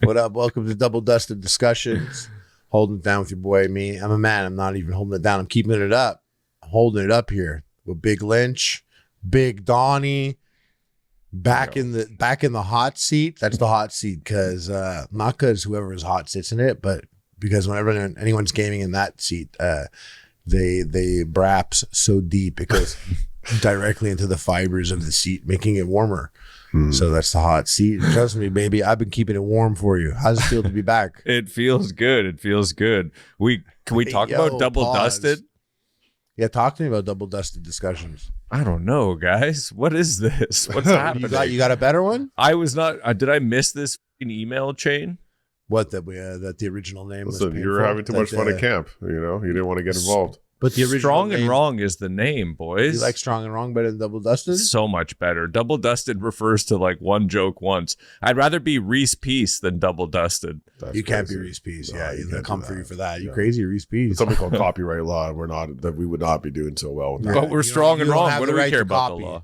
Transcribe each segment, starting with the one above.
What up? Welcome to Double Dusted Discussions. Holding it down with your boy, me. I'm a man. I'm not even holding it down. I'm keeping it up. I'm holding it up here with Big Lynch, Big Donnie, back in the hot seat. That's the hot seat because not because whoever is hot sits in it, but because whenever anyone's gaming in that seat, they braps so deep it goes directly into the fibers of the seat, making it warmer. So that's the hot seat. Trust me, baby. I've been keeping it warm for you. How's it feel to be back? It feels good. It feels good. Can we talk about double dusted? Yeah, talk to me about double dusted discussions. I don't know, guys. What is this? What's happening? You got a better one? I was not. Did I miss this email chain? What that the original name was? Listen, you were having too much fun at camp. You didn't want to get involved. But the original Strong name, and Wrong is the name, boys. You like Strong and Wrong better than Double Dusted? So much better. Double Dusted refers to like one joke once. I'd rather be Reese Peace than Double Dusted. You can't be Reese Peace. No, yeah, they'll come for you for that. You crazy, Reese Peace? It's something called copyright law. We would not be doing so well with that. But we're Strong and Wrong. What do we care about the law?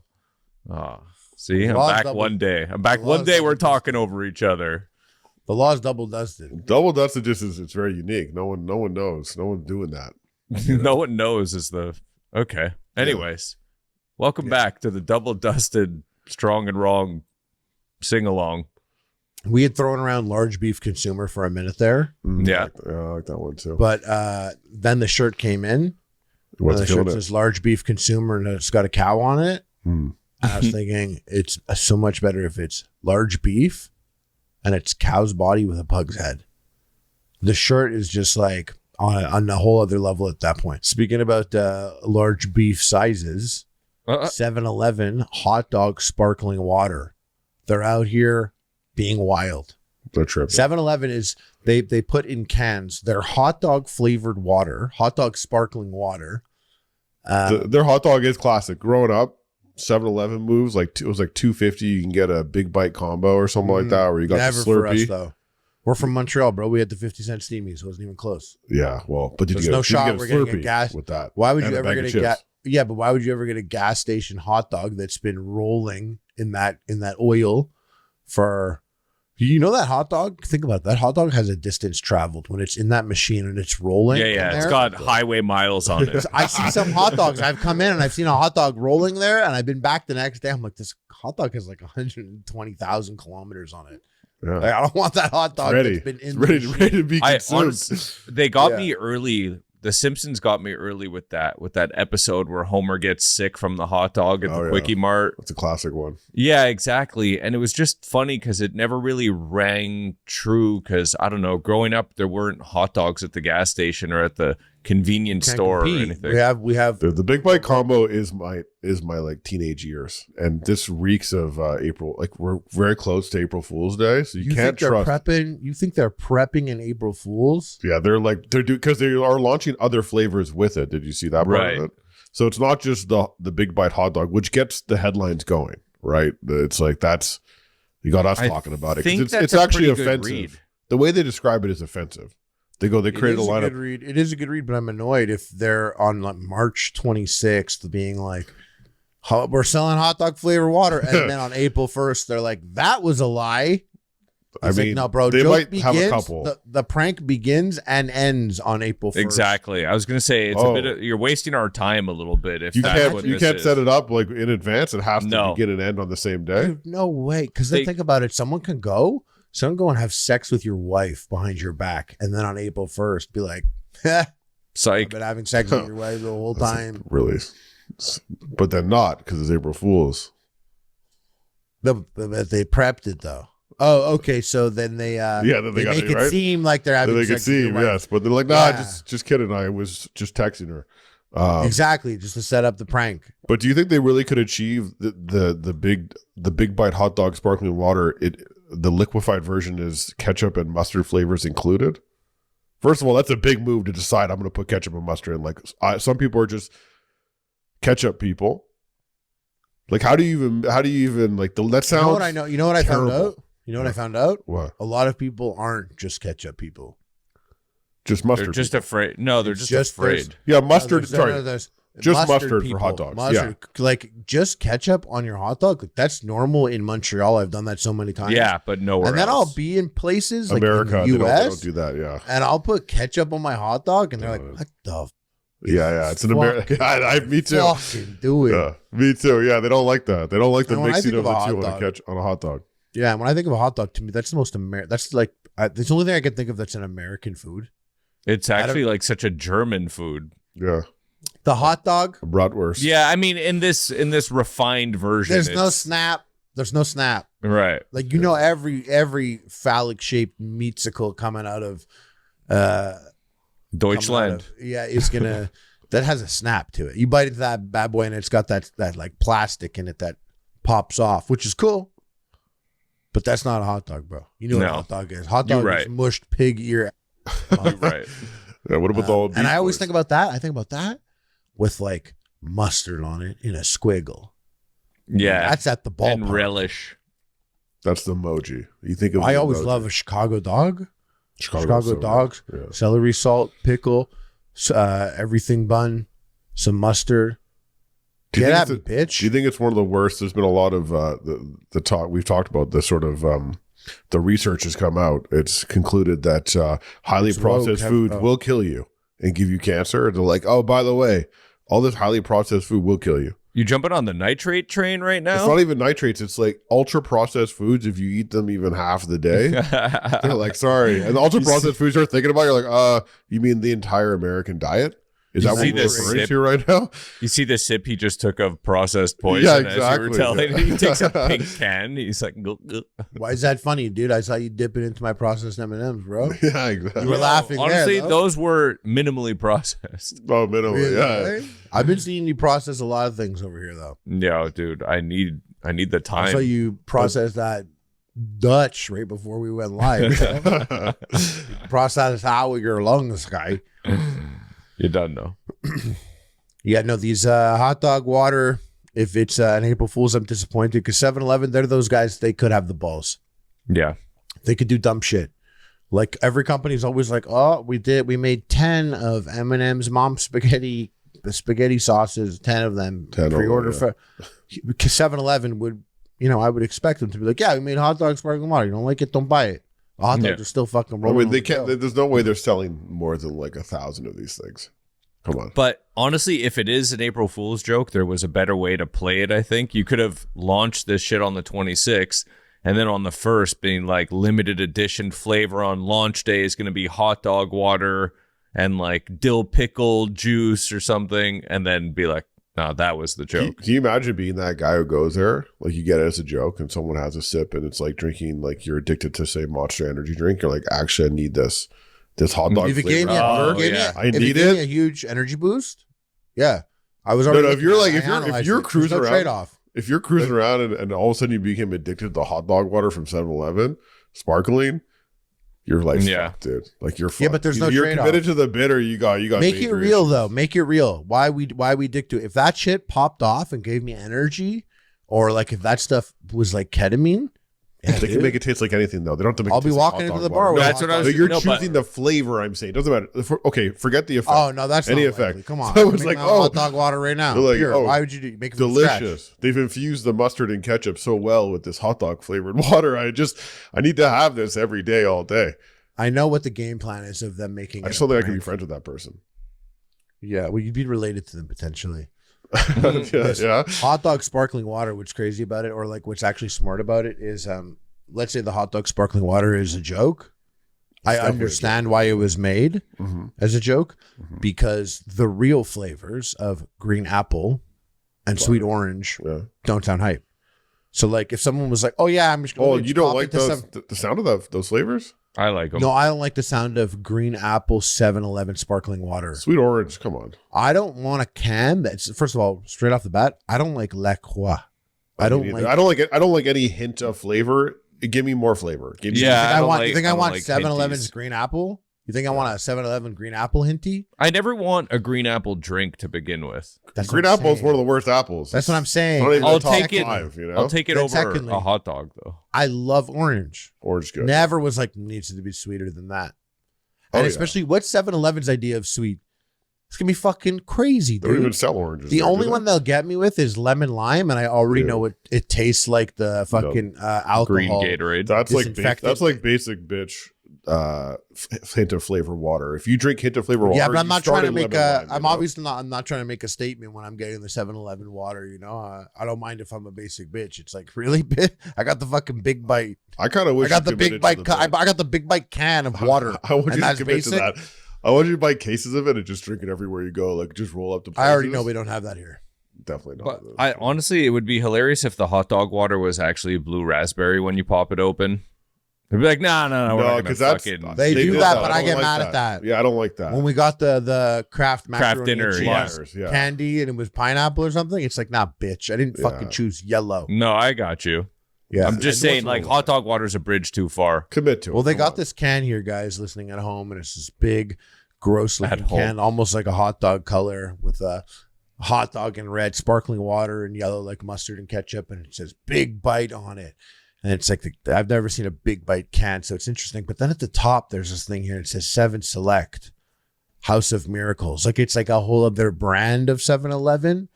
Oh, see, I'm back one day. One day we're talking over each other. The law is Double Dusted. Double Dusted it's very unique. No one knows. No one's doing that. No one knows is the okay. Anyways, welcome back to the Double Dusted Strong and Wrong sing along. We had thrown around large beef consumer for a minute there. Yeah, I like that one too. But then the shirt came in. What's the shirt says large beef consumer and it's got a cow on it. And I was thinking it's so much better if it's large beef and it's cow's body with a pug's head. The shirt is just like on a whole other level at that point. Speaking about large beef sizes, 7-Eleven hot dog sparkling water. They're out here being wild. They're tripping. 7-Eleven is they put in cans their hot dog flavored water, hot dog sparkling water. Their hot dog is classic. Growing up, 7-Eleven moves it was like $2.50. You can get a big bite combo or something like that, where you got Never the Slurpee. For us, though. We're from Montreal, bro. We had the 50-cent steamies, so it wasn't even close. Yeah, well, but there's no shot we're getting a gas with that. Why would you ever get a gas? Yeah, but why would you ever get a gas station hot dog that's been rolling in that oil for? That hot dog? Think about it. That hot dog has a distance traveled when it's in that machine and it's rolling. Yeah. It's got highway miles on it. I see some hot dogs. I've come in and I've seen a hot dog rolling there, and I've been back the next day. I'm like, this hot dog has like 120,000 kilometers on it. Yeah. Like, I don't want that hot dog that's been in ready to be consumed. Honestly, they got me early. The Simpsons got me early with that episode where Homer gets sick from the hot dog at the Quickie Mart. That's a classic one. Yeah, exactly. And it was just funny because it never really rang true because, I don't know, growing up, there weren't hot dogs at the gas station or at the convenience store compete. Or anything. We have the big bite combo is my like teenage years, and this reeks of April. Like, we're very close to April Fool's Day, so you can't trust. You think they're prepping in April Fools? Yeah, they're because they are launching other flavors with it. Did you see that part of it? So it's not just the big bite hot dog, which gets the headlines going, right? It's like you got us talking about it because it's actually offensive. The way they describe it is offensive. They created a lineup. It is a good read, but I'm annoyed if they're on like March 26th being like, we're selling hot dog flavor water. And then on April 1st, they're like, that was a lie. I mean, like, no, bro, they might have a couple. The prank begins and ends on April 1st. Exactly. I was going to say, it's a bit of, you're wasting our time a little bit. If you can't set it up like in advance. It has to begin and end on the same day. Dude, no way. Because then think about it. Someone can go and have sex with your wife behind your back. And then on April 1st, be like, psych. I've been having sex with your wife the whole time. Really? But then not because it's April Fool's. They prepped it though. Oh, okay. So then they then they make it seem like they're having sex with your wife. Yes, but they're like, nah, just kidding. I was just texting her. Exactly, just to set up the prank. But do you think they really could achieve the big bite hot dog sparkling water? The liquefied version is ketchup and mustard flavors included. First of all, that's a big move to decide I'm going to put ketchup and mustard in. Like, some people are just ketchup people. Like, how do you even like that sounds? You know what I know? You know what I found out? You know what I found out? What? A lot of people aren't just ketchup people. Just mustard. They're just afraid. No, they're just afraid. Yeah, mustard. Just mustard for hot dogs. Mustard, like just ketchup on your hot dog. Like, that's normal in Montreal. I've done that so many times. Yeah, but nowhere And then else. I'll be in places like America, in the US, they don't do that. Yeah. and I'll put ketchup on my hot dog, and they're like, "What the?" Yeah. It's an American. Me too. Fucking do it. Yeah, me too. Yeah, they don't like that. They don't like the And when I mixing think of of the a two hot on a hot dog. Yeah, and when I think of a hot dog, to me, that's the most American. That's like that's the only thing I can think of that's an American food. It's actually like such a German food. Yeah. The hot dog. Bratwurst. Yeah, I mean, in this refined version, There's no snap. There's no snap. Right. Like, every phallic shaped meatsicle coming out of Deutschland. It's gonna that has a snap to it. You bite into that bad boy and it's got that like plastic in it that pops off, which is cool. But that's not a hot dog, bro. You know what a hot dog is. Hot dog is mushed pig ear. Right. Yeah, what about the old and I always boys? think about that. I think about that with like mustard on it in a squiggle. Yeah. That's at the ballpark. And relish. That's the emoji. You think of I the always emoji. love a Chicago dog. Chicago so dogs, good. Yeah. celery salt, pickle, everything bun, some mustard. Do you Get think at me, bitch. Do you think it's one of the worst? There's been a lot of the talk we've talked about. The sort of the research has come out. It's concluded that highly processed food will kill you and give you cancer. They're like, oh, by the way, all this highly processed food will kill you. You jumping on the nitrate train right now? It's not even nitrates. It's like ultra processed foods. If you eat them even half the day, they're like, sorry. And the ultra processed foods you're thinking about, you're like, you mean the entire American diet? Is that what see you're this referring sip? to right now? You see the sip he just took of processed poison. Yeah, As you were exactly. telling me. He takes a pink can. He's like, "Gulp, gulp." Why is that funny, dude? I saw you dip it into my processed M&Ms, bro. Yeah, exactly. You were laughing Honestly, there, though. those were minimally processed. Oh, minimally, Really, yeah. eh? I've been seeing you process a lot of things over here, though. Yeah, dude. I need the I time. saw you process that Dutch right before we went live. Process how your lungs, guy. You're done though. Yeah, no, these hot dog water, if it's an April Fool's, I'm disappointed because 7-Eleven, they're those guys, they could have the balls. Yeah. They could do dumb shit. Like every company's always like, oh, we made 10 of M&M's mom spaghetti sauces, 10 of them 10 pre-order over, for 7-Eleven would, I would expect them to be like, yeah, we made hot dog sparkling water. You don't like it, don't buy it. The hot dogs are still fucking I rolling. mean, on they the can't. go. There's no way they're selling more than like 1,000 of these things. Come on. But honestly, if it is an April Fool's joke, there was a better way to play it, I think. You could have launched this shit on the 26th, and then on the 1st being like limited edition flavor on launch day is going to be hot dog water and like dill pickle juice or something, and then be like, no, that was the joke. Can you imagine being that guy who goes there? Like you get it as a joke and someone has a sip and it's like drinking, like you're addicted to say Monster Energy drink. You're like, actually, I need this hot dog If it gave flavor. me, I if need it gave me it. a huge energy boost, yeah. I was No, already if you're looking like, at it. I if analyzed you're it. There's cruising no around, trade-off. if you're cruising around and all of a sudden you became addicted to hot dog water from 7-Eleven, sparkling, your life's fucked, dude. Like you're fucked. Yeah, but there's no You're trade-off. committed to the bit or you got Make it major real issues. though. Make it real. Why we dick to it? If that shit popped off and gave me energy, or like if that stuff was like ketamine, yeah, They can make it taste like anything though. They don't have to make I'll it be taste like walking hot into dog the bar water. with That's a what hot I was- dog. You're No, but- choosing the flavor. I'm saying it doesn't matter. Okay, forget the effect. Oh no, that's Any not effect. likely. Come on, So it's Make like, my oh, hot dog water right now. they're like, Pure. oh, Why would you make it from scratch? delicious. They've infused the mustard and ketchup so well with this hot dog flavored water. I need to have this every day, all day. I know what the game plan is of them making. I it just a don't think I can be brand. friends with that person. Yeah, well, you'd be related to them potentially. yeah. Hot dog sparkling water. What's crazy about it, or like what's actually smart about it, is let's say the hot dog sparkling water is a joke. I definitely a understand why it was made Mm-hmm. as a joke, because the real flavors of green apple and sweet orange Yeah. don't sound hype. So like if someone was like, "Oh yeah, I'm just Oh, going you don't like those the sound of those flavors? I like them. No, I don't like the sound of green apple 7-Eleven sparkling water. Sweet orange, come on. I don't want a can that's, first of all, straight off the bat, I don't like La Croix. I don't like. I don't like any hint of flavor. Give me more flavor. Give me Yeah. You think I want like 7-Eleven's hinties. green apple? You think I want a 7-Eleven green apple hinty? I never want a green apple drink to begin with. That's green what I'm apple is saying. one of the worst apples. That's what I'm saying. Not even I'll the top take it. 5, you know? I'll take it Then over secondly- a hot dog though. I love orange. Orange good. Never was like needs to be sweeter than that. Oh, And yeah. especially, what's 7-Eleven's idea of sweet? It's gonna be fucking crazy, They don't dude. even sell oranges. The there, only do they? one they'll get me with is lemon lime, and I already Yeah. know it tastes like the fucking alcohol. Green Gatorade. That's like disinfectant. that's like basic bitch hint of flavor water. If you drink hint of flavor water, Yeah, but I'm you not start trying to in make lemon a. lime, you I'm know? obviously not. I'm not trying to make a statement when I'm getting the 7-Eleven water. You know, I don't mind if I'm a basic bitch. It's like really big. I got the fucking big bite. I kind of wish I got you the big committed bite. to the I got the big bite can of water. I want you and to that's commit to basic? that. I want you to buy cases of it and just drink it everywhere you go. Like just roll up the. I already know places. we don't have that here. Definitely But not. I honestly, it would be hilarious if the hot dog water was actually blue raspberry when you pop it open. They'd be like, no, we're not gonna because that's fucking. They do did that, but I don't get like mad at that. Yeah, I don't like that. When we got the Kraft macaroni dinner, and cheese yeah. Flyers, yeah. candy and it was pineapple or something, it's like, nah, bitch. I didn't fucking Yeah. choose yellow. No, I got you. Yeah, I'm just saying, like, hot dog water's a bridge too far. Commit to it. Well, they Come got on. this can here, guys, listening at home, and it's this big, gross looking At home. can, almost like a hot dog color with a hot dog in red, sparkling water in yellow, like mustard and ketchup, and it says "Big Bite" on it. And it's like I've never seen a Big Bite can, so it's interesting. But then at the top, there's this thing here. It says 7 Select, House of Miracles. Like it's like a whole other brand of 7-Eleven.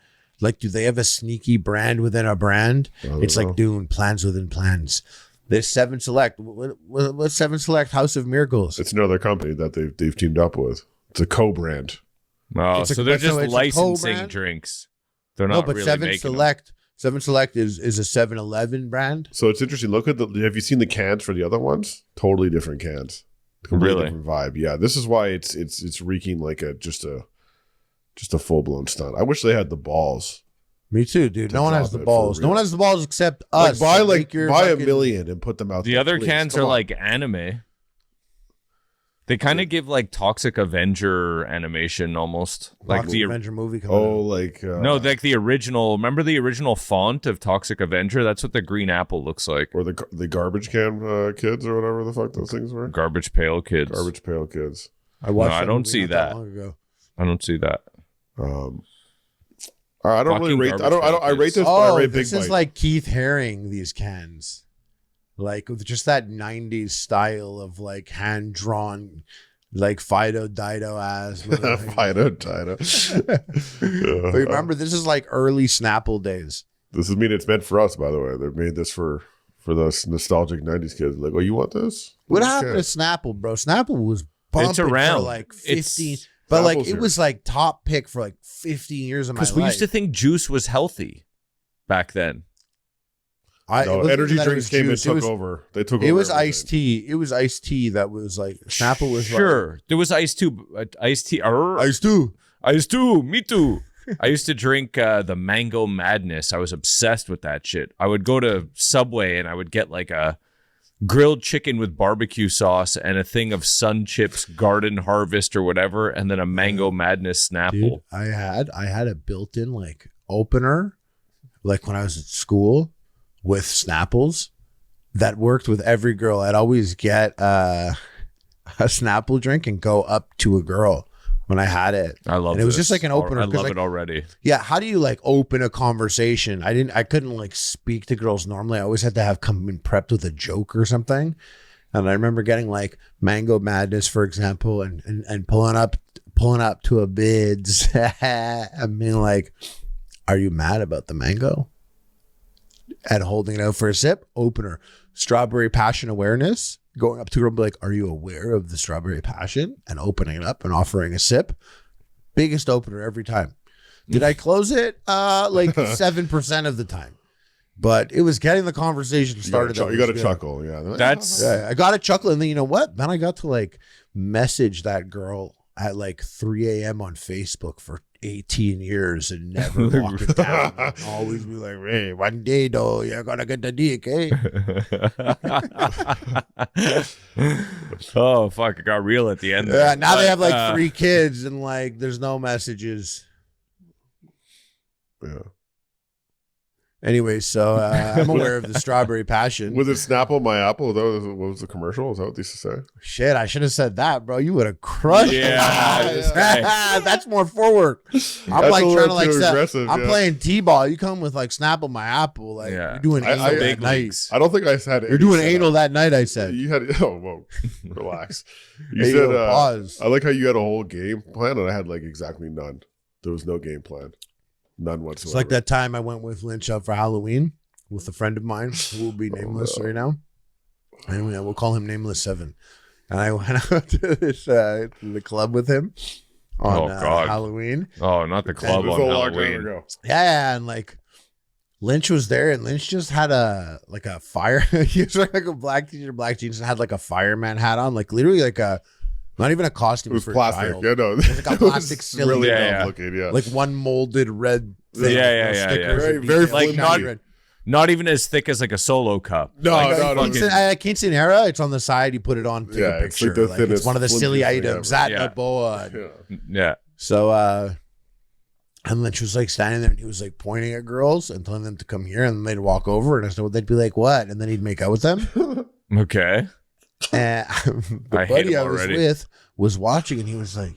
Like, do they have a sneaky brand within a brand? I don't It's know. like doing plans within plans. There's 7 Select. What's 7 Select House of Miracles? It's another company that they've teamed up with. It's a co-brand. Oh, It's a- so they're so just it's a licensing co-brand? drinks. They're No, not but really 7 making them. Select. 7 Select is a 7-Eleven brand. So it's interesting. Look at have you seen the cans for the other ones? Totally different cans. Completely Really? different vibe. Yeah, this is why it's reeking like just a full blown stunt. I wish they had the balls. Me too, dude. To No one has drop the it for balls. No real. one has the balls except us. Buy So make your buy a fucking- million and put them out. The there, other please. cans Come are on. like anime. They kind of give like Toxic Avenger animation almost. Like Toxic the Avenger movie coming oh, out. like no, like the original. Remember the original font of Toxic Avenger? That's what the green apple looks like. or the garbage can kids or whatever the fuck those things were. Garbage Pail Kids. Garbage pail kids. I watched. No, I that don't movie see not that. long ago. I don't see that. I don't really Fucking rate. I don't. I garbage rate this. But Oh, I rate this Big is Bite. like Keith Haring. These cans, like with just that '90s style of like hand drawn, like Fido Dido ass. Fido, Dido. But remember, this is like early Snapple days. This is it's meant for us, by the way. They made this for those nostalgic '90s kids. Like, oh, you want this? What Okay. happened to Snapple, bro? Snapple was bumping around. for like It's- 15, but like Snapple's it here. was like top pick for like 15 years of my life. Because we used to think juice was healthy back then. It No, wasn't energy even that it drinks was came and juice. took It was- over. They took over. It was everything. iced tea. It was iced tea that was like Snapple was Sure, there was ice too. Iced tea. Iced tea. Ice too. Me too. I used to drink the Mango Madness. I was obsessed with that shit. I would go to Subway and I would get like a grilled chicken with barbecue sauce and a thing of Sun Chips Garden Harvest or whatever, and then a Mango Madness Snapple. Dude, I had a built-in like opener, like when I was at school with Snapples that worked with every girl. I'd always get a Snapple drink and go up to a girl when I had it. I love And it was this. just like an opener, I 'cause, love like, it already. Yeah, how do you like open a conversation? I couldn't like speak to girls normally. I always had to have come in prepped with a joke or something. And I remember getting like Mango Madness, for example, and pulling up to a bids and being like, "Are you mad about the mango?" And holding it out for a sip. Opener, Strawberry Passion Awareness. Going up to her and be like, "Are you aware of the Strawberry Passion?" And opening it up and offering a sip. Biggest opener every time. Did I close it? Like 7% of the time. But it was getting the conversation started. You got to chuckle. Yeah. That's Yeah, I got a chuckle, and then you know what? Then I got to like message that girl at like 3 a.m. on Facebook for 18 years and never walk it down. And always be like, "Hey, one day though, you're gonna get the dick, eh?" oh fuck! It got real at the end. Yeah, there. now they have like But, 3 kids, and like there's no messages. Yeah. Anyway, so I'm aware of the strawberry passion. Was it Snapple my apple? What was the commercial? Is that what they used to say? Shit, I should have said that, bro. You would have crushed it. That's more forward. I'm like trying to like I'm playing T-ball. You come with like Snapple my apple. Like you're doing anal that night. I don't think I said you're doing anal that night. I said you had. Oh, whoa, relax. You said pause. I like how you had a whole game plan, and I had like exactly none. There was no game plan. None whatsoever. It's like that time I went with Lynch up for Halloween with a friend of mine who will be nameless right now. Anyway, we'll call him Nameless 7. And I went out to this the club with him on Halloween. Oh, not the club on Halloween. Yeah, and like Lynch was there, and Lynch just had a fire. He was wearing like a black t-shirt, black jeans, and had like a fireman hat on, like literally like a. Not even a costume. It was plastic. Child. Yeah, no. It was like a plastic silly. Really dumb looking, yeah. Like one molded red thing. Yeah. Very like not even as thick as like a Solo cup. No, like, no. Quinceanera, it's on the side. You put it on, take a picture. It's one of the silly items. That boa. Yeah. So, and Lynch was like standing there and he was like pointing at girls and telling them to come here, and then they'd walk over and I said, well, they'd be like, what? And then he'd make out with them. Okay. And the buddy I was with was watching, and he was like,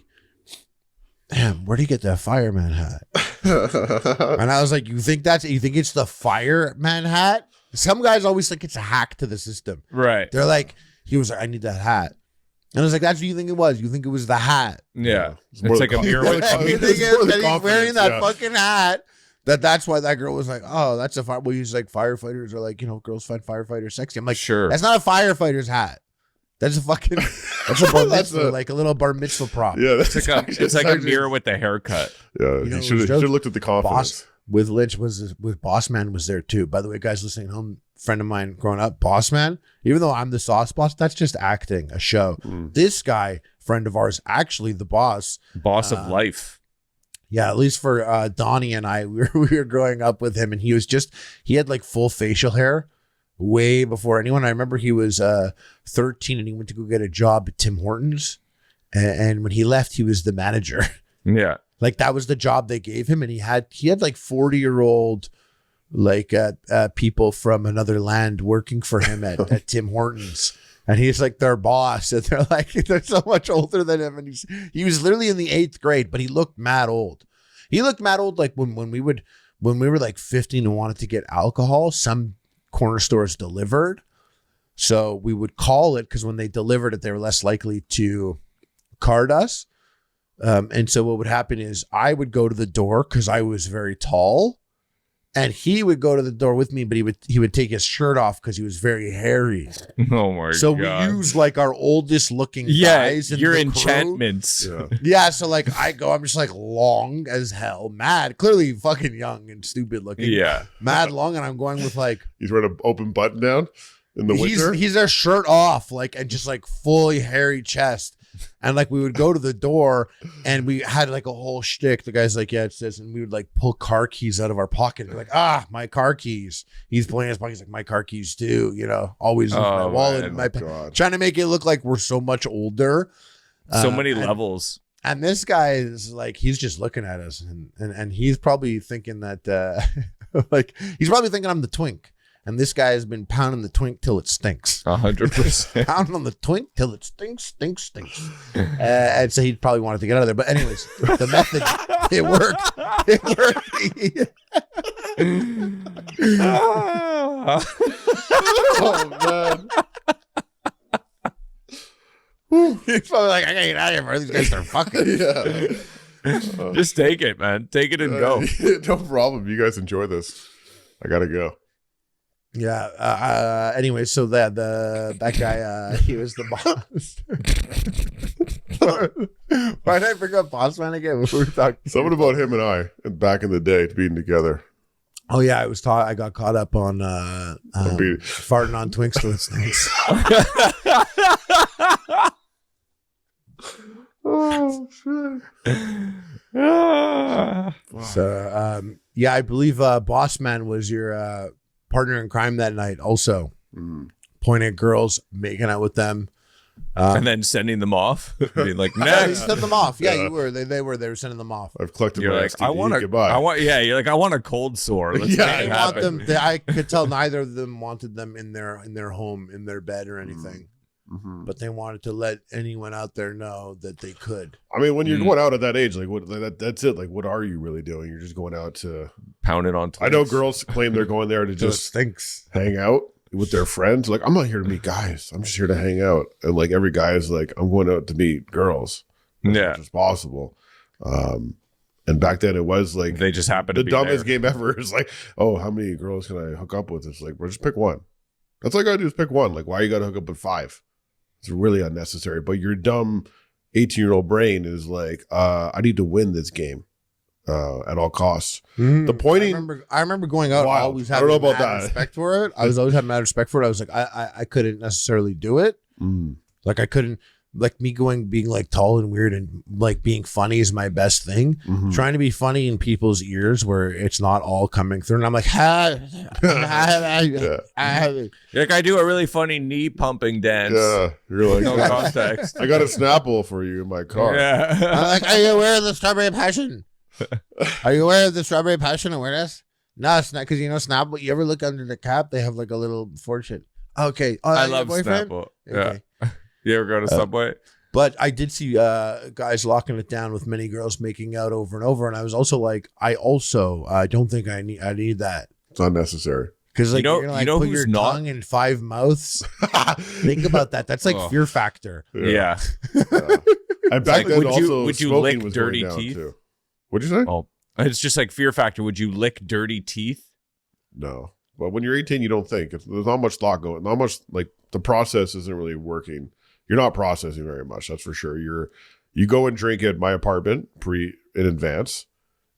damn, where'd he get that fireman hat? And I was like, you think it's the fireman hat? Some guys always think it's a hack to the system. Right. They're like, he was like, I need that hat. And I was like, that's what you think it was. You think it was the hat. Yeah. It's like a mirror. He's wearing that fucking hat. That's why that girl was like, oh, that's a fire. Well, he's like, firefighters are like, girls find firefighters sexy. I'm like, sure. That's not a firefighter's hat. That's a fucking, that's a bar mitzvah, like a little bar mitzvah prop. Yeah, it's like a mirror with the haircut. Yeah, you should have looked at the confidence. With Lynch with Boss Man was there too. By the way, guys listening home, friend of mine growing up, Boss Man, even though I'm the sauce boss, that's just acting, a show. This guy, friend of ours, actually the boss. Boss of life. Yeah, at least for Donnie and I, we were growing up with him, and he had like full facial hair way before anyone. I remember he was 13 and he went to go get a job at Tim Hortons, and when he left, he was the manager. Yeah, like that was the job they gave him, and he had like 40-year-old like people from another land working for him at Tim Hortons. And he's like their boss, and they're like, they're so much older than him. And he was literally in the 8th grade, but he looked mad old. He looked mad old like when we were like 15 and wanted to get alcohol, some corner stores delivered. So we would call it, because when they delivered it, they were less likely to card us. And so what would happen is I would go to the door because I was very tall. And he would go to the door with me, but he would take his shirt off because he was very hairy. Oh my god! So we used like our oldest looking guys. Your enchantments. Yeah. So like I'm just like long as hell, mad, clearly fucking young and stupid looking. Yeah, mad long, and I'm going with like he's wearing an open button down in the winter. He's their shirt off, like, and just like fully hairy chest. And like we would go to the door and we had like a whole shtick. The guy's like, yeah, it's this. And we would like pull car keys out of our pocket. We're like, my car keys. He's pulling his pocket. He's like, my car keys too. Always in my wallet. And my trying to make it look like we're so much older. So many levels. And this guy is like, he's just looking at us and he's probably thinking that like, he's probably thinking I'm the twink. And this guy has been pounding the twink till it stinks. 100%. Pounding on the twink till it stinks. And so he probably wanted to get out of there. But anyways, the method, it worked. Oh, man. He's probably like, I gotta get out of here, bro. These guys are fucking. Yeah. Just take it, man. Take it and go. No problem. You guys enjoy this. I gotta go. Yeah. Anyway, so that guy, he was the boss. Why did I bring up Boss Man again? We were talking. Something about him and I back in the day being together. Oh yeah, I got caught up on farting on Twinks till it stinks. Oh shit. So yeah, I believe Boss Man was your partner in crime that night, also pointing at girls, making out with them. And then sending them off, being like, Yeah, you next. sent them off. Yeah, you were. They were sending them off. I've collected You're my like, STD. Goodbye. you're like, I want a cold sore. Let's Yeah, make I it want happen. them. I could tell neither of them wanted them in their home, in their bed or anything. Mhm. But they wanted to let anyone out there know that they could. I mean, when you're Mm. going out at that age, like that's it. Like, what are you really doing? You're just going out to. Pound it on. I know twins. girls claim they're going there to Just just stinks. hang out with their friends. Like, I'm not here to meet guys. I'm just here to hang out. And like every guy is like, I'm going out to meet girls as Yeah. much as possible. And back then it was like They just happen to the be dumbest there. game ever. Is like, oh, how many girls can I hook up with? It's like, well, just pick one. That's all I gotta do is pick one. Like, why you gotta hook up with 5? It's really unnecessary. But your dumb 18-year-old brain is like, I need to win this game at all costs. The pointing, I remember going out. Wild. Always I don't having know about mad that. respect for it. I was always having mad respect for it. I was like, I couldn't necessarily do it. Like I couldn't. Like me being like tall and weird and like being funny is my best thing. Mhm. Trying to be funny in people's ears where it's not all coming through. And I'm like, Yeah. You're like, I do a really funny knee pumping dance. Yeah, you're like, No context. I got a Snapple for you in my car. I'm Yeah. like, are you aware of the strawberry passion? Are you aware of the strawberry passion awareness? No, it's not because you know Snapple. You ever look under the cap? They have like a little fortune. Okay, oh, I your love boyfriend? Snapple. Okay. Yeah. You ever go to Subway? But I did see guys locking it down with many girls making out over and over, and I was also like, I don't think I need that It's unnecessary. because like You know- you're gonna like you know put who's your not- tongue in 5 mouths. Think about that. That's like Oh. fear factor. Yeah. And back like, then, would you- also, would you smoking lick was dirty going down, teeth? too. What'd you say? Oh, it's just like fear factor. Would you lick dirty teeth? No. But when you're 18, you don't think. There's not much thought going. Not much, like, the process isn't really working. You're not processing very much, that's for sure. You go and drink at my apartment in advance,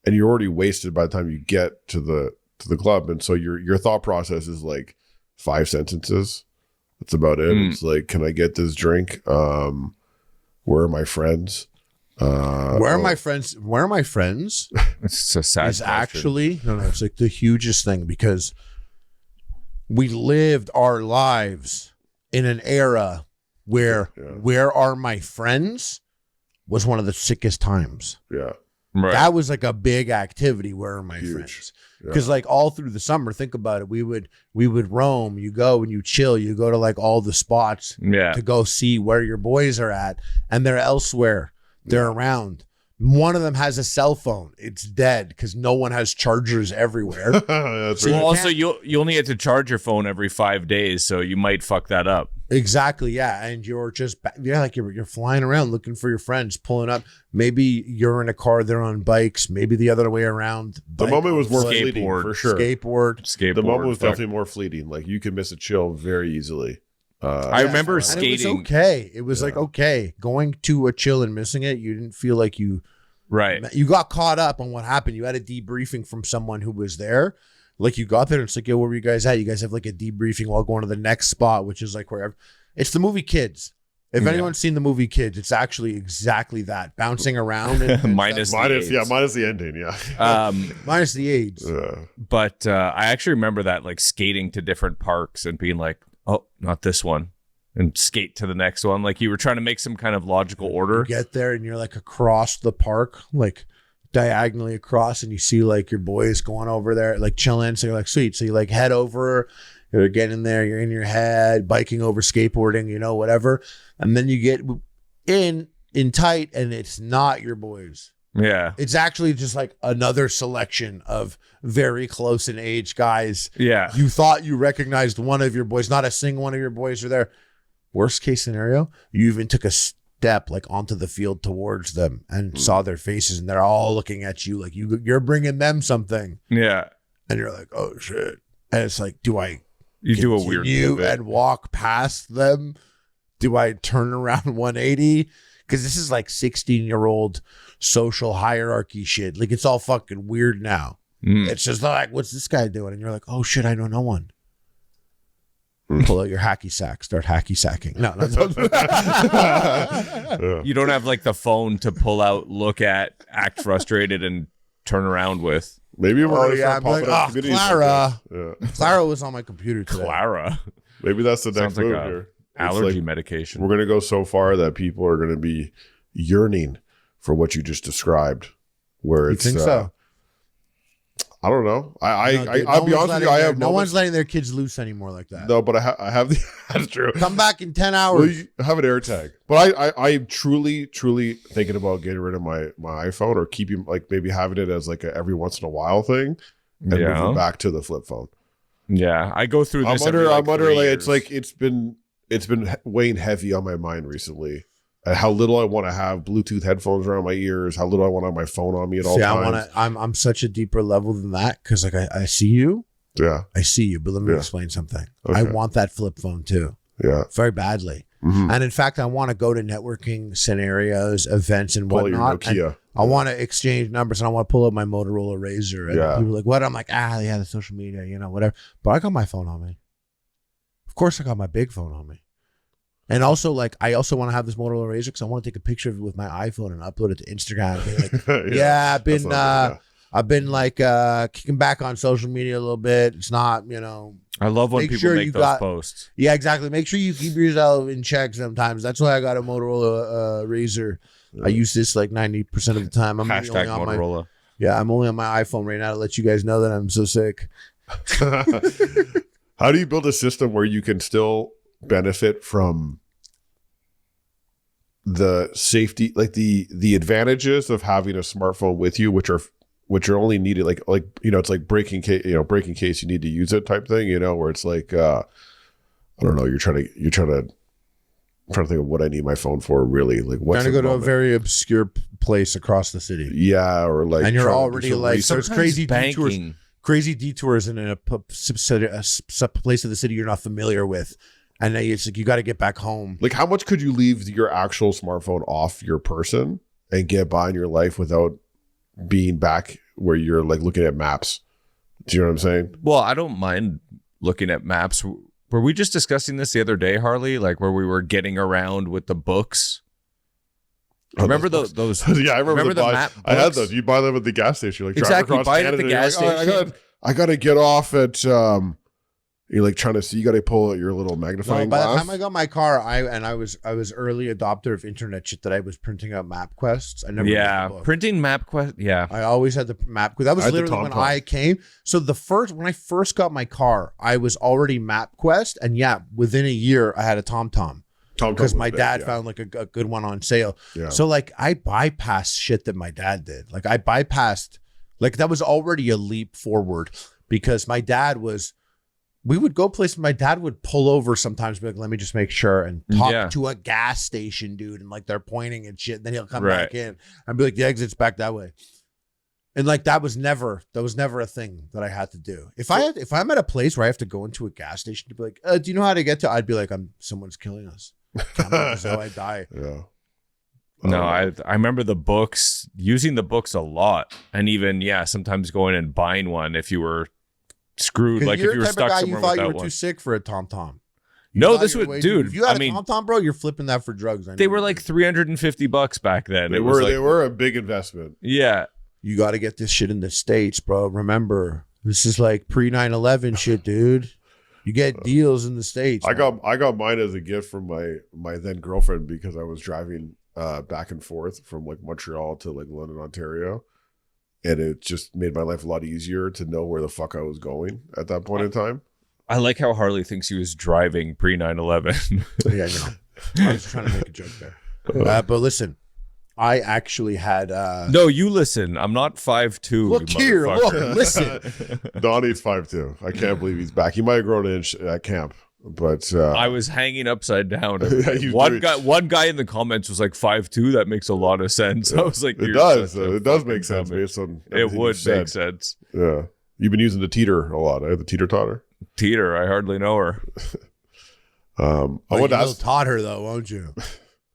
and you're already wasted by the time you get to the club. And so your thought process is like 5 sentences. That's about it. It's like, can I get this drink? Where are my friends? Where are my friends? Where are my friends? It's a sad Is question. actually no, it's like the hugest thing because we lived our lives in an era where where are my friends was one of the sickest times. Yeah. Right. That was like a big activity. Where are my Huge. friends? Yeah. Because like all through the summer, think about it. We would roam. You go and you chill. You go to like all the spots Yeah. to go see where your boys are at, and they're elsewhere. They're around. One of them has a cell phone. It's dead because no one has chargers everywhere. That's So right. Well, you also, can't- you only have to charge your phone every 5 days, so you might fuck that up. Exactly, yeah. And you're just like you're flying around looking for your friends, pulling up. Maybe you're in a car, they're on bikes. Maybe the other way around. The moment was more Skateboard. fleeting, for sure. Skateboard. The moment was fuck. definitely more fleeting. Like, you could miss a chill very easily. I remember And skating. it was okay. It was like okay, going to a chill and missing it. You didn't feel like you got caught up on what happened. You had a debriefing from someone who was there. Like you got there and it's like, yo, where were you guys at? You guys have like a debriefing while going to the next spot, which is like wherever. It's the movie Kids. If Yeah. anyone's seen the movie Kids, it's actually exactly that. Bouncing around and Minus stuff. minus the ending, yeah. Minus the AIDS. But I actually remember that, like skating to different parks and being like, oh, not this one, and skate to the next one. Like you were trying to make some kind of logical order. You get there and you're like across the park, like diagonally across, and you see like your boys going over there, like chilling. So you're like, sweet. So you like head over, you're getting there, you're in your head, biking over, skateboarding, you know, whatever. And then you get in tight and it's not your boys. Yeah. It's actually just like another selection of very close in age guys. Yeah. You thought you recognized one of your boys, not a single one of your boys are there. Worst case scenario, you even took a step like onto the field towards them and saw their faces and they're all looking at you like you're bringing them something. Yeah. And you're like, oh shit. And it's like, do I You do a weird continue movement. and walk past them? Do I turn around 180? Because this is like 16-year-old social hierarchy shit. Like it's all fucking weird now. It's just like, what's this guy doing? And you're like, oh shit, I know no one. Pull out your hacky sack, start hacky sacking. No. You don't have like the phone to pull out, look at, act frustrated, and turn around with. Maybe we're Oh gonna yeah, start I'm like, popping up oh, communities Clara. like this. Yeah. Clara was on my computer today. Clara. Maybe that's the next Sounds like move a here. allergy medication. We're going to go so far that people are going to be yearning for what you just described. Where it's, you think so? I don't know. I'll be honest with you. No one's letting their kids loose anymore like that. No, but I have the. That's true. Come back in 10 hours. Well, you have an AirTag, but I'm truly thinking about getting rid of my iPhone or keeping like maybe having it as like a every once in a while thing, and moving back to the flip phone. Yeah, I go through this. I'm under like it's like it's been weighing heavy on my mind recently. How little I want to have Bluetooth headphones around my ears. How little I want to have my phone on me at all times. I'm such a deeper level than that because like I see you. Yeah, I see you. But let me explain something. Okay. I want that flip phone too. Yeah, very badly. Mm-hmm. And in fact, I want to go to networking scenarios, events, and whatnot. And I want to exchange numbers, and I want to pull up my Motorola Razr. And people are like, "What?" I'm like, the social media, whatever. But I got my phone on me. Of course, I got my big phone on me. And also, like, I also want to have this Motorola Razr because I want to take a picture of it with my iPhone and upload it to Instagram. And be like, I've been like kicking back on social media a little bit. It's not, I love when people make those posts. Yeah, exactly. Make sure you keep yourself in check sometimes. That's why I got a Motorola Razr. Yeah. I use this like 90% of the time. I'm only on Motorola. I'm only on my iPhone right now to let you guys know that I'm so sick. How do you build a system where you can still benefit from the safety, like the advantages of having a smartphone with you, which are only needed like it's like breaking case you need to use it type thing, where it's like I don't know, you're trying to think of what I need my phone for, really, like what's trying to go to a very obscure place across the city, or like, and you're already like there's crazy banking. Crazy detours in a place of the city you're not familiar with. And it's like you got to get back home. Like, how much could you leave your actual smartphone off your person and get by in your life without being back where you're like looking at maps? Do you know what I'm saying? Well, I don't mind looking at maps. Were we just discussing this the other day, Harley? Like where we were getting around with the books? Remember those? Yeah, I remember the map books? I had those. You buy them at the gas station. Like exactly. Buy it at the gas station. I got to get off at. You're like trying to see. You got to pull out your little magnifying glass. By the time I got my car, I was early adopter of internet shit that I was printing out map quests. I never printing map quest. Yeah, I always had the map quest. That was literally when I came. So when I first got my car, I was already map quest, and within a year I had a TomTom. Because my dad found like a good one on sale. Yeah. So like I bypassed shit that my dad did. Like I bypassed, like that was already a leap forward because my dad was. We would go places. My dad would pull over sometimes, be like, "Let me just make sure," and talk to a gas station dude, and like they're pointing and shit. Then he'll come back in and be like, "The exit's back that way," and like that was never a thing that I had to do. If I'm at a place where I have to go into a gas station to be like, "Do you know how to get to?" I'd be like, "Someone's killing us." So I die. Yeah. No, I remember the books, using the books a lot, and even sometimes going and buying one if you were screwed, like if you were stuck somewhere you thought without you were one. too sick for a TomTom. No, this was, dude. If you had a TomTom, bro, you're flipping that for drugs. They were like $350 back then. They were a big investment. Yeah, you got to get this shit in the States, bro. Remember, this is like pre 9/11 shit, dude. You get deals in the States. I got mine as a gift from my then girlfriend because I was driving back and forth from like Montreal to like London, Ontario. And it just made my life a lot easier to know where the fuck I was going at that point in time. I like how Harley thinks he was driving pre 9/11. Yeah, I know. I was trying to make a joke there. But listen, I actually had. No, you listen. I'm not 5'2". Look here, listen. Donnie's 5'2". I can't believe he's back. He might have grown an inch at camp. But I was hanging upside down. One guy in the comments was like 5'2". That makes a lot of sense. I was like, it does. It does make sense based on it would make sense. Yeah, you've been using the teeter a lot. The teeter totter. Teeter, I hardly know her. I would ask. Taught her though, won't you?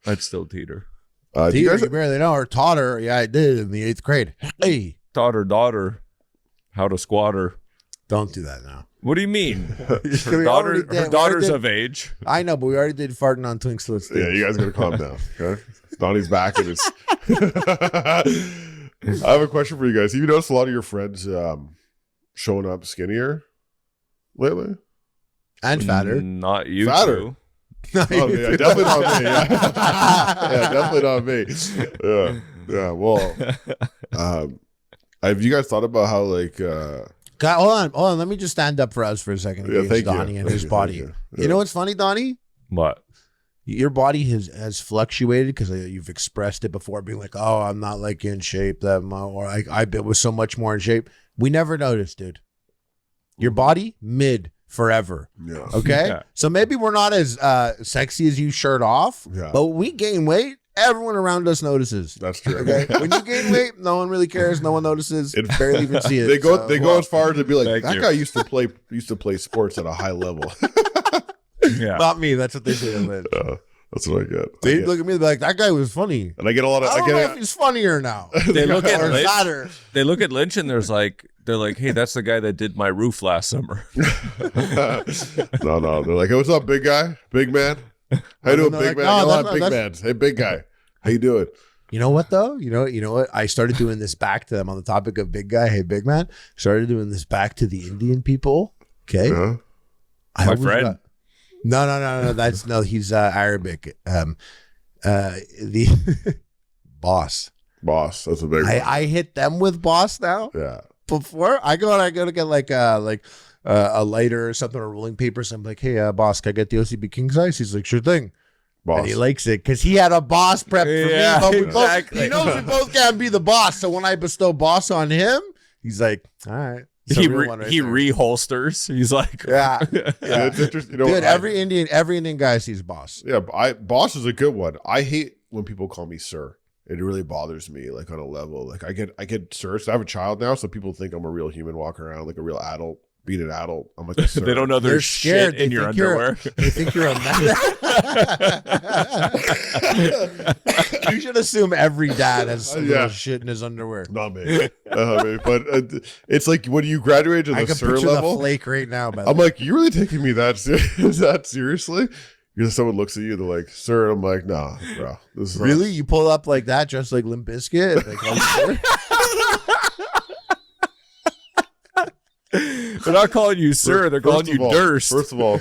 I'd still teeter. Teeter, you barely know her. Taught her. Yeah, I did in the 8th grade. Hey, taught her daughter how to squat her. Don't do that now. What do you mean? Her daughter's of age. I know, but we already did farting on Twink Slits. Yeah, you guys got to calm down. Okay, Donnie's back, and it's. I have a question for you guys. Have you noticed a lot of your friends showing up skinnier lately and fatter? Not you. Fatter. Two. Oh, yeah, definitely not me. Yeah, definitely not me. Yeah. Well, have you guys thought about how like? God, hold on. Let me just stand up for us for a second against Donnie and his body. You know what's funny, Donnie? What? Your body has fluctuated because you've expressed it before, being like, "Oh, I'm not like in shape that much," or I was so much more in shape. We never noticed, dude. Your body mid forever. Yeah. Okay. Yeah. So maybe we're not as sexy as you shirt off, but we gain weight. Everyone around us notices. That's true. Okay. When you gain weight, no one really cares. No one notices. Barely even see it. They go as far as to be like, Thank that you. guy used to play sports at a high level. Yeah. Not me. That's what they say. Lynch. That's what I get. They look at me like, that guy was funny. And I get a lot of. I don't know if he's funnier now. They look at or Lynch. sadder. They look at Lynch and they're like, hey, that's the guy that did my roof last summer. No. They're like, hey, what's up, big guy, big man? How you doing, big man? A lot of big mans. Hey, big guy, how you doing? You know what though? You know what? I started doing this back to them on the topic of big guy. Hey, big man. Started doing this back to the Indian people. Okay, My friend. No. He's Arabic. The boss. Boss. That's a big one. I hit them with boss now. Yeah. Before I go to get like a lighter or something or rolling paper. So I'm like, hey, boss, can I get the OCB king size? He's like, sure thing. Boss. And he likes it because he had a boss prep for Yeah, me. But exactly. He knows we both can't be the boss. So when I bestow boss on him, he's like, all right. He reholsters. He's like, Yeah. It's interesting. You know, Dude, every Indian guy sees boss. Yeah, boss is a good one. I hate when people call me sir. It really bothers me, like on a level. Like I get sir. So I have a child now, so people think I'm a real human, walking around like a real adult, being an adult. I'm like a sir. they don't know They're there's scared. shit in They your think you're- underwear. They think you're a man. You should assume every dad has some little shit in his underwear. Not me. But it's like when you graduate to I the can sir picture level, the flake right now. I'm like, you really taking me that that seriously? Because someone looks at you, they're like, sir. And I'm like, nah, bro. This is really? You pull up like that, just like Limp Bizkit? They're not calling you sir. They're calling you Durst. First of all,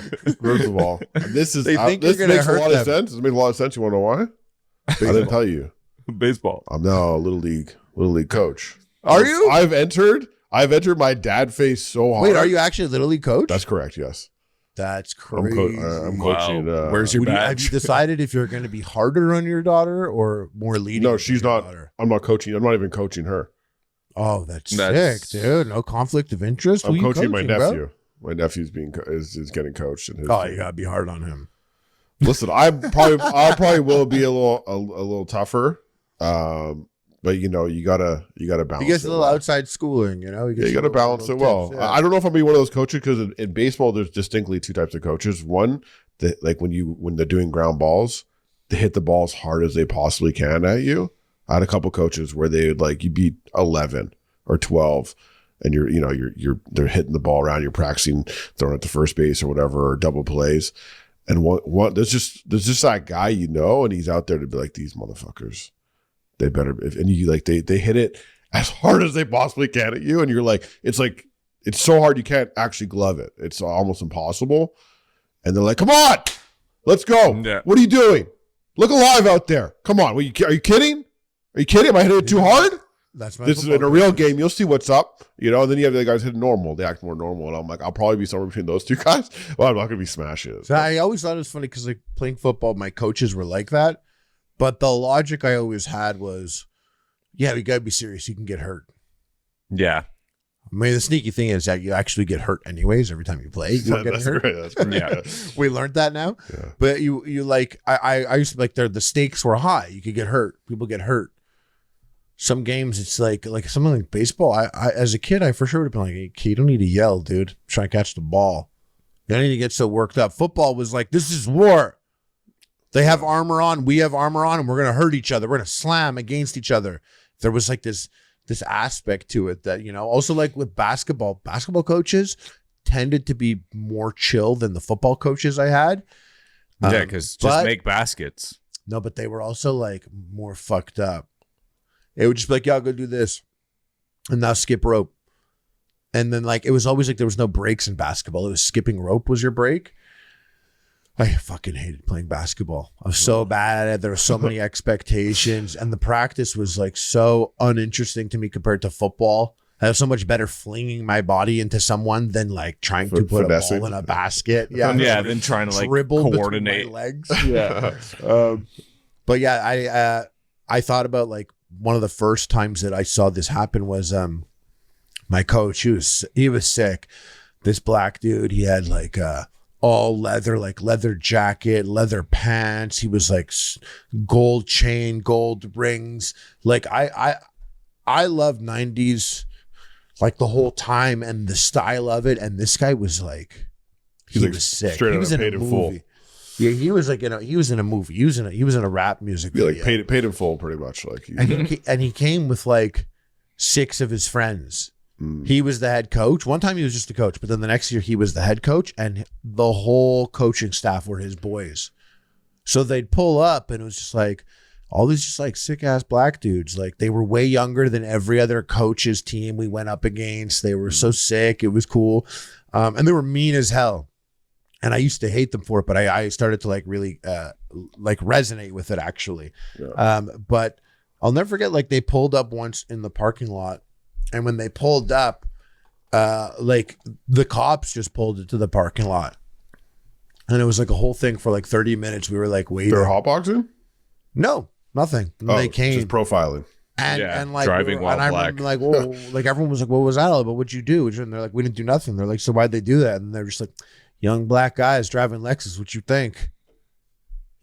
this is They think this you're gonna makes a hurt lot them. of sense. It makes a lot of sense. You want to know why? I didn't tell you. Baseball. I'm now a little league coach. Are you? I've entered my dad face so hard. Wait, are you actually Little League coach? That's correct. Yes, That's I'm, crazy. I'm Wow. coaching. Where's your Have badge? you decided if you're going to be harder on your daughter or more leading? No, on she's your not. daughter? I'm not coaching. I'm not even coaching her. Oh, that's That's- sick, dude. No conflict of interest. Who I'm you coaching my bro? nephew. My nephew's is getting coached. In his Oh, you gotta be hard on him. Listen, I probably will be a little tougher. But you gotta balance. He gets it a little well. outside schooling, you know. Yeah, you gotta balance it well. Tips, yeah. I don't know if I'll be one of those coaches because in baseball there's distinctly two types of coaches. One, that like when they're doing ground balls, they hit the ball as hard as they possibly can at you. I had a couple coaches where they would like you beat 11 or 12. And they're hitting the ball around. You're practicing throwing it to first base or whatever, or double plays. And one there's just that guy, and he's out there to be like, these motherfuckers, they better. And you like they hit it as hard as they possibly can at you, and you're like, it's so hard you can't actually glove it. It's almost impossible. And they're like, come on, let's go. Yeah. What are you doing? Look alive out there. Come on. Are you kidding? Are you kidding? Am I hitting it too hard? That's my This is football in a real coach. game. You'll see what's up, and then you have the guys hitting normal. They act more normal, and I'm like, I'll probably be somewhere between those two guys. Well, I'm not gonna be smashing. So I always thought it was funny because like playing football, my coaches were like that. But the logic I always had was, yeah, you gotta be serious. You can get hurt. Yeah. I mean, the sneaky thing is that you actually get hurt anyways every time you play. You don't get That's hurt. great. That's great. Yeah. We learned that now. Yeah. But you like I used to be like the stakes were high. You could get hurt. People get hurt. Some games it's like something like baseball. I as a kid I for sure would have been like, hey, you don't need to yell, dude. Try and catch the ball. You don't need to get so worked up. Football was like, this is war. They have armor on, we have armor on, and we're gonna hurt each other. We're gonna slam against each other. There was like this aspect to it that, also like with basketball coaches tended to be more chill than the football coaches I had. Yeah, because just make baskets. No, but they were also like more fucked up. It would just be like, yeah, I'll go do this. And now skip rope. And then like, it was always like there was no breaks in basketball. It was skipping rope was your break. I fucking hated playing basketball. I was so bad at it. There were so many expectations, and the practice was like so uninteresting to me compared to football. I was so much better flinging my body into someone than like trying to put a ball in a basket. Yeah, than trying to like dribble coordinate my legs. Yeah, but yeah, I thought about like one of the first times that I saw this happen was my coach. He was sick. This black dude. He had like all leather, like leather jacket, leather pants. He was like gold chain, gold rings. Like I love 90s, like the whole time and the style of it. And this guy was like, he was sick. He was in a movie. Yeah, he was like he was in a movie. He was in a rap music video. Like paid in full, pretty much. Like, and he came with like 6 of his friends. He was the head coach. One time he was just a coach, but then the next year he was the head coach, and the whole coaching staff were his boys. So they'd pull up, and it was just like all these just like sick ass black dudes. Like they were way younger than every other coach's team we went up against. They were so sick. It was cool, and they were mean as hell. And I used to hate them for it, but I started to like really like resonate with it actually. Yeah. But I'll never forget, like they pulled up once in the parking lot. And when they pulled up, like the cops just pulled it to the parking lot. And it was like a whole thing for like 30 minutes. We were like waiting. They were hotboxing? No, nothing. They came. Just profiling. And like, driving while and black. I remember like, whoa, like everyone was like, what was that all about? What'd you do? And they're like, we didn't do nothing. They're like, so why'd they do that? And they're just like, young black guys driving Lexus. What you think?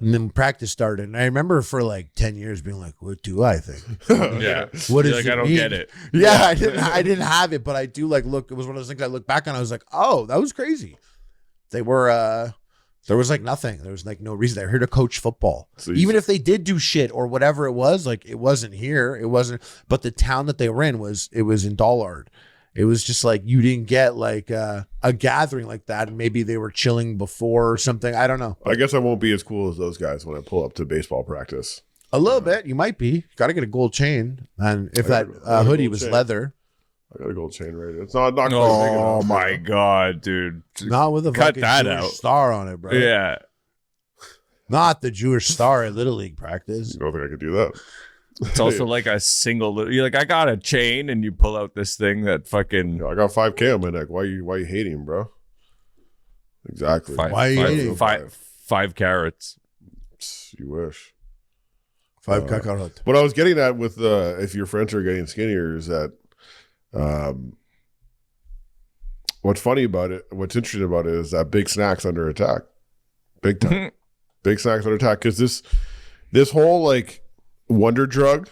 And then practice started. And I remember for like 10 years being like, what do I think? Yeah. What is like, it I don't mean? get it. Yeah, I didn't have it, but I do like look. It was one of those things I look back on. I was like, oh, that was crazy. They were, there was like nothing. There was like no reason. They're here to coach football. So even if they did do shit or whatever it was, like it wasn't here. It wasn't, but the town that they were in was in Dollard. It was just like you didn't get like a gathering like that. Maybe they were chilling before or something. I don't know. I guess I won't be as cool as those guys when I pull up to baseball practice. A little bit. You might be. Got to get a gold chain. And if that hoodie was leather. I got a gold chain right. It's not quite big Oh enough. my God, dude. Not with a Cut fucking that Jewish out. star on it, bro. Yeah. Not the Jewish star at Little League practice. I don't think I could do that. It's also like a single. You're like, I got a chain, and you pull out this thing that fucking. I got 5K on my neck. Why you hating, bro? Exactly. Why are you hating? 5 carats. You wish. 5 kakarot. What I was getting at with if your friends are getting skinnier is that what's funny about it, what's interesting about it is that Big Snack's under attack. Big time. Big Snack's under attack because this whole like wonder drug,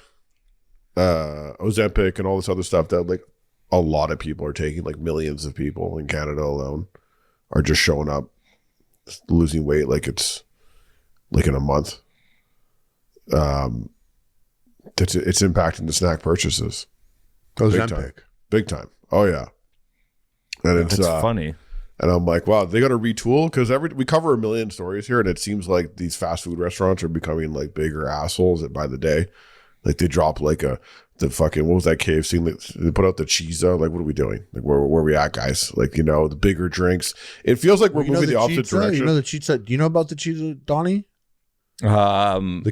Ozempic and all this other stuff that like a lot of people are taking, like millions of people in Canada alone are just showing up losing weight like it's like in a month. It's impacting the snack purchases. Ozempic. Big time. Oh yeah. And it's funny. And I'm like, wow, they got to retool because we cover a million stories here, and it seems like these fast food restaurants are becoming like bigger assholes by the day. Like they drop like the fucking, what was that KFC? They put out the cheese. Like, what are we doing? Like, where we at, guys? Like, you know, the bigger drinks. It feels like we're moving the opposite direction. You know the pizza. Do you know about the cheese, Donnie? The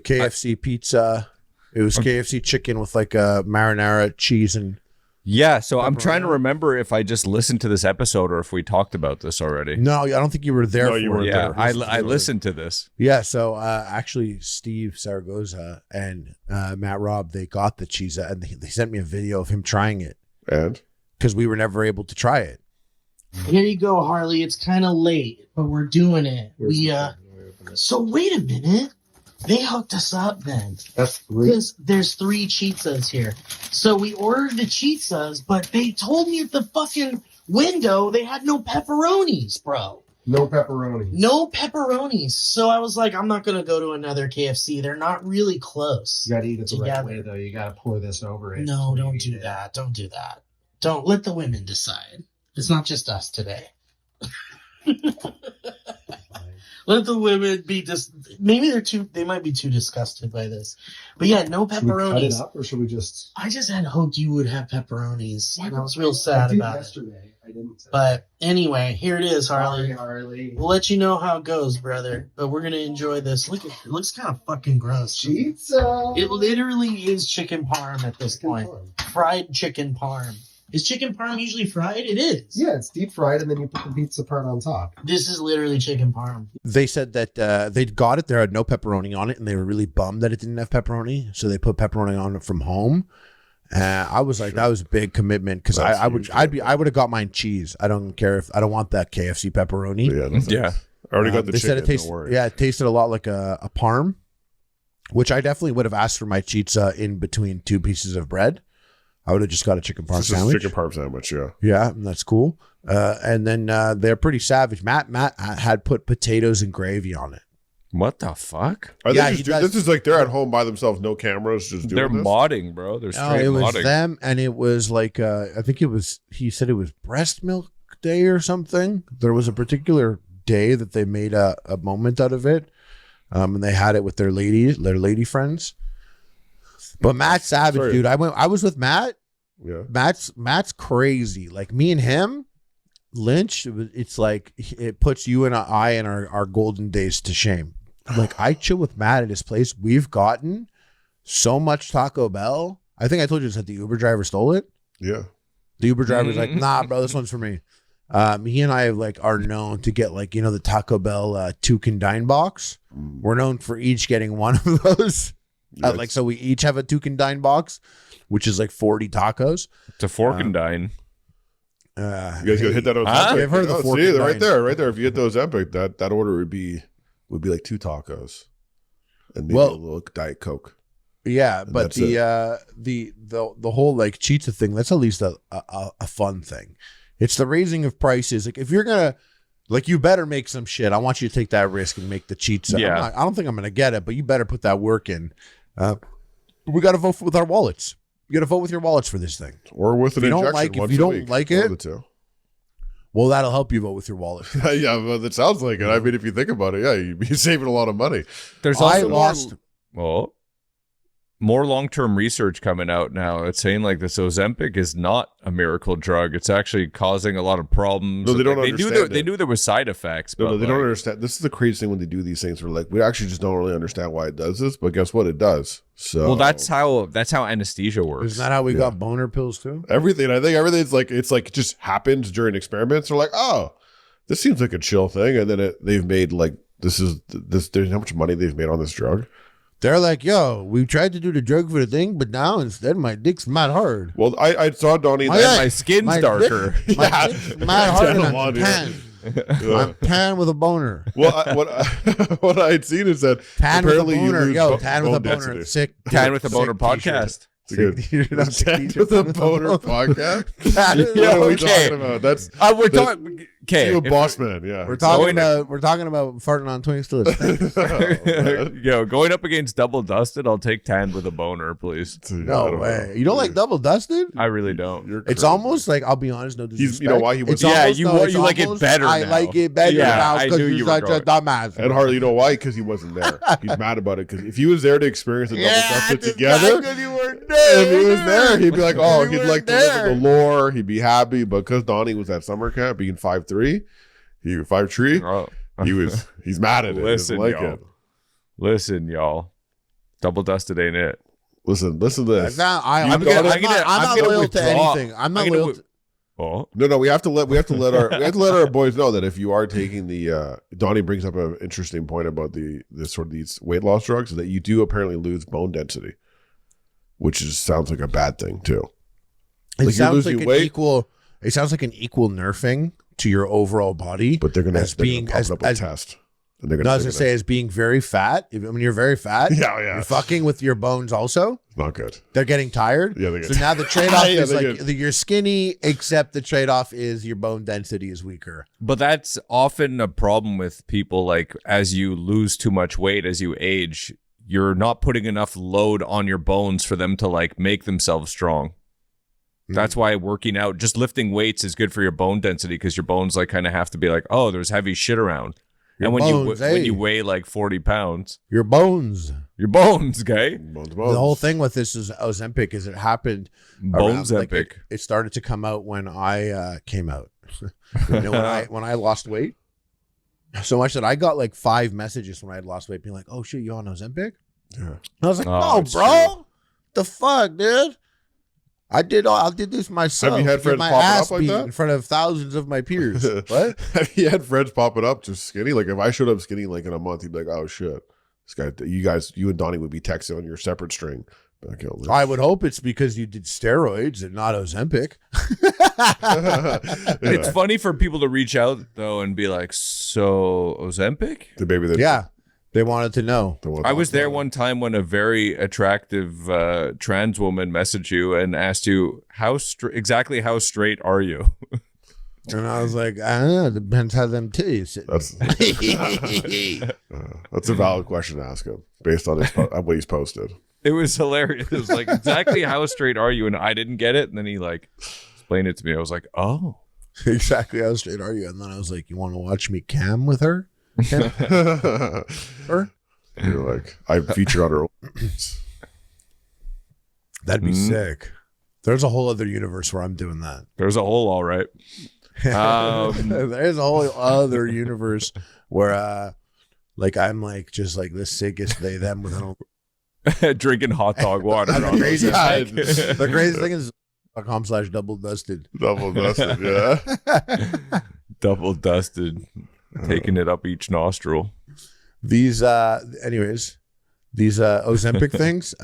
KFC pizza. It was KFC chicken with like a marinara cheese and. Yeah, so I'm trying to remember if I just listened to this episode or if we talked about this already. No, I don't think you were there. No, you weren't Yeah, there. I listened to this. Yeah, so actually Steve Zaragoza and Matt Robb, they got the cheese and they sent me a video of him trying it. And? Because we were never able to try it. Here you go, Harley. It's kind of late, but we're doing it. So wait a minute. They hooked us up then. That's great. Because there's 3 pizzas here. So we ordered the pizzas, but they told me at the fucking window they had no pepperonis, bro. No pepperoni. No pepperonis. So I was like, I'm not going to go to another KFC. They're not really close. You gotta eat it the right together. way, though. You gotta pour this over it. No, don't do that. Don't do that. Don't let the women decide. It's not just us today. Let the women be maybe they might be too disgusted by this. But yeah, no Should we cut it pepperonis. up or should we just? I just had hoped you would have pepperonis. And I was real sad did about it. yesterday. I didn't. But anyway, here it is, Harley. Harley. We'll let you know how it goes, brother. But we're gonna enjoy this. Look, it looks kind of fucking gross. Pizza. It literally is chicken parm at this point. Fried chicken parm. Is chicken parm usually fried? It is. Yeah, it's deep fried, and then you put the pizza part on top. This is literally chicken parm. They said that they'd got it. There had no pepperoni on it, and they were really bummed that it didn't have pepperoni. So they put pepperoni on it from home. I was like, that was a big commitment because I would have got mine cheese. I don't care if I don't want that KFC pepperoni. Yeah. I already got the they chicken. said it tasted a lot like a parm, which I definitely would have asked for my pizza in between two pieces of bread. I would have just got a chicken parm sandwich. Chicken parm sandwich, yeah. Yeah, that's cool. And then they're pretty savage. Matt had put potatoes and gravy on it. What the fuck? This is like they're at home by themselves, no cameras, just doing They're this? modding, bro. They're straight it was modding. them, and it was like I think it was. He said it was breast milk day or something. There was a particular day that they made a moment out of it, and they had it with their lady friends. But Matt's savage, dude. I was with Matt. Yeah. Matt's crazy. Like me and him, Lynch. It's like it puts you and I in our golden days to shame. Like I chill with Matt at his place. We've gotten so much Taco Bell. I think I told you this that the Uber driver stole it. Yeah. The Uber driver's like, nah, bro, this one's for me. He and I are known to get the Taco Bell two can dine box. We're known for each getting one of those. Yes. So we each have a two can dine box, which is like 40 tacos. It's a fork and dine. You guys gotta hit that Ozempic. I've heard of the fork see, and right dine. there. If you hit the Ozempic, that order would be like 2 tacos and maybe a little Diet Coke. Yeah, And but the whole like pizza thing, that's at least a fun thing. It's the raising of prices. Like if you're gonna you better make some shit. I want you to take that risk and make the pizza. Yeah. I don't think I'm gonna get it, but you better put that work in. We got to vote with our wallets. You got to vote with your wallets for this thing. Or with an If you don't injection like- if once you a don't week. like One it- of the two. Well, that'll help you vote with your wallet. Yeah, well, that sounds like it. I mean, if you think about it, yeah, you'd be saving a lot of money. There's I also lost. more long-term research coming out now. It's saying like this Ozempic is not a miracle drug. It's actually causing a lot of problems. No, they don't They understand they it. knew there was side effects. No, but they don't understand. This is the crazy thing when they do these things. We're like, we actually just don't really understand why it does this, but guess what? It does. So Well, that's how anesthesia works. Isn't that how we got boner pills too? everything. I think everything's like it just happens during experiments. They're like, oh, this seems like a chill thing, and then they've made like this. There's how much money they've made on this drug. They're like, yo, we tried to do the drug for the thing, but now instead my dick's mad hard. Well, I saw Donnie. My that- My skin's My darker. dick- my dick's mad hard and I'm Yeah. tan. Yeah. I'm tan with a boner. Well, what I had seen is that Tan with a apparently you boner. lose Yo, tan with a bone boner. density. Sick. Tan with a boner sick t-shirt. podcast. It's a good. Sick t-shirt. Tan with a boner podcast. Tan- What are we okay. talking about? That's We're That's- talking. Okay, you a boss man. Yeah, We're talking about farting on twink still. going up against Double Dusted, I'll take tan with a boner, please. No way. You don't like double dusted? I really don't. You're It's crazy. almost like, I'll be honest, no disrespect. you know why he was- It's Yeah, almost- you no, want- it's you like it almost- better I now. like it better Yeah, now I because knew you're you were such a going. dumbass. And Harley, you know why? Because he wasn't there. He's mad about it. Because if he was there to experience the double dusted just together, because you weren't there. if he was there, he'd be like, oh, You he'd weren't like to live there. in the lore. He'd be happy. But because Donnie was at summer camp, being 5'3", he 5'3", Oh. he's mad at it. He doesn't Listen, like y'all. it. Listen, y'all. Double Dusted ain't it. Listen to this. I'm I'm not gonna- I'm not gonna loyal to withdraw. anything. I'm not I'm gonna loyal to... Oh, No, we have to let our boys know that if you are taking the Donnie brings up an interesting point about the sort of these weight loss drugs, that you do apparently lose bone density, which sounds like a bad thing too. It Like, you're sounds losing like an weight? equal. It sounds like an equal nerfing to your overall body. But they're gonna As being- pop as- it up a as- test. And they're No, gonna, I was gonna say, as being very fat. When you're very fat, yeah, you're fucking with your bones. Also, it's not good. they're getting tired. Yeah, they get So now the trade-off Yeah, is they like get- you're skinny, except the trade-off is your bone density is weaker. but that's often a problem with people. Like as you lose too much weight as you age, you're not putting enough load on your bones for them to like make themselves strong. That's why working out, just lifting weights is good for your bone density because your bones like kind of have to be like, oh, there's heavy shit around. Your and when bones, when you hey. weigh like 40 pounds, Your bones. your bones, guy. Bones. The whole thing with this is Ozempic is it happened Bones around, like, epic. it started to come out when I came out. When I lost weight. So much that I got like 5 messages when I had lost weight being like, oh shit, you on Ozempic? Yeah. And I was like, Oh, no, it's bro. true. The fuck, dude? I did this myself. Have you had Get friends my pop it ass up like beat that? in front of thousands of my peers? What? Have you had friends popping up just skinny? Like if I showed up skinny like in a month, you'd be like, oh shit. This guy, you and Donnie would be texting on your separate string. Like, oh, I would hope it's because you did steroids and not Ozempic. It's funny for people to reach out though and be like, "So Ozempic?" the baby that Yeah. They wanted to know. I was there one time when a very attractive trans woman messaged you and asked you exactly how straight are you? And I was like, I don't know. Depends how them titties sit. That's a valid question to ask him based on on what he's posted. It was hilarious. It was like, exactly how straight are you? And I didn't get it. And then he like explained it to me. I was like, oh. Exactly how straight are you? And then I was like, you want to watch me cam with her? Her? You're like, I featured on her. That'd be sick. There's a whole other universe where I'm doing that. There's a hole, all right. There's a whole other universe where like I'm like just like the sickest they them with an Drinking hot dog water. the on craziest those thing. guys. The craziest thing is .com/double dusted. Double dusted, yeah. Double dusted. Taking it up each nostril. These anyways, these Ozempic things,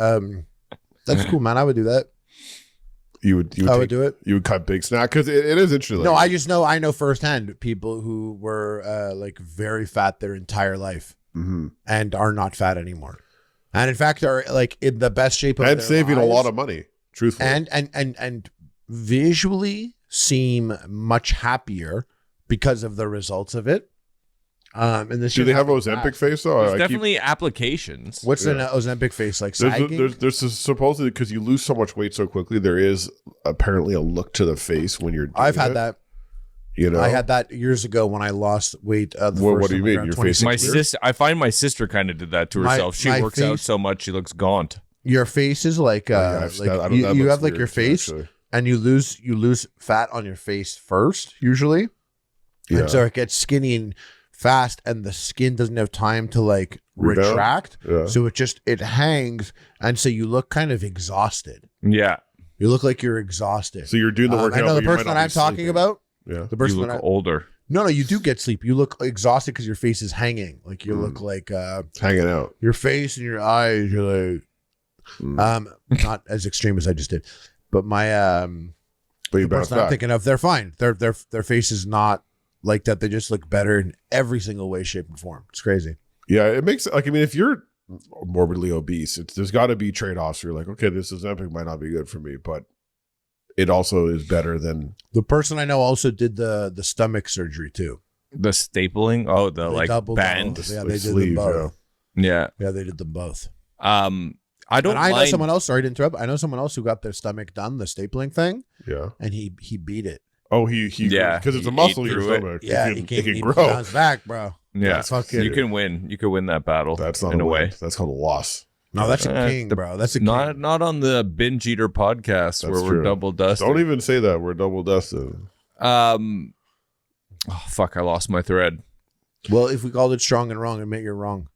that's cool, man. I would do that. You would I would do it. You would cut big snack because it is interesting. No, I know firsthand people who were like very fat their entire life and are not fat anymore, and in fact are like in the best shape of and their saving lives, a lot of money. Truthfully, and visually seem much happier because of the results of it. And this do they have happens Ozempic fast. face though? There's definitely applications. What's an Ozempic face like? There's, Sagging? there's supposedly because you lose so much weight so quickly, there is apparently a look to the face when you're. I've had it, that. You know, I had that years ago when I lost weight. What do you mean? Your face? My sister, I find my sister kind of did that to herself. She my works out face- so much she looks gaunt. Your face is like Yeah, you have like your face, and you lose fat on your face first usually, and so it gets skinny and fast, and the skin doesn't have time to like Rebound? retract, Yeah. so it hangs, and so you look kind of exhausted. Yeah. You look like you're exhausted. So you're doing the workout. I know but the you might person not that be I'm talking sleeping. about. Yeah. The person You look that older. no, you do get sleep. You look exhausted because your face is hanging. Like you look like It's hanging out. your face and your eyes. You're like not as extreme as I just did, but my But you the bounce person I'm back. thinking of, they're fine. Their face is not like that. They just look better in every single way, shape, and form. It's crazy. Yeah, it makes like I mean, if you're morbidly obese, there's got to be trade offs. You're like, okay, this Ozempic might not be good for me, but it also is better than The person I know also did the stomach surgery too. The stapling. Oh, the They like doubled band. those. Yeah, like they did sleeve, them both. Yeah. Yeah, they did them both. I don't And I know mind. someone else. Sorry to interrupt. I know someone else who got their stomach done, the stapling thing, yeah. and he beat it. Oh, he Yeah, because it's a he muscle ate in your through it. stomach. Yeah, it can he grow. bounced back, bro. Yeah. That's fucking- You can win. You can win that battle. That's not in a a win. way. That's called a loss. No, that's a king, bro. That's a king. Not on the Binge Eater podcast That's where we're true. double dusted. Don't even say that. We're double dusted. Oh, fuck! I lost my thread. Well, if we called it strong and wrong, admit you're wrong.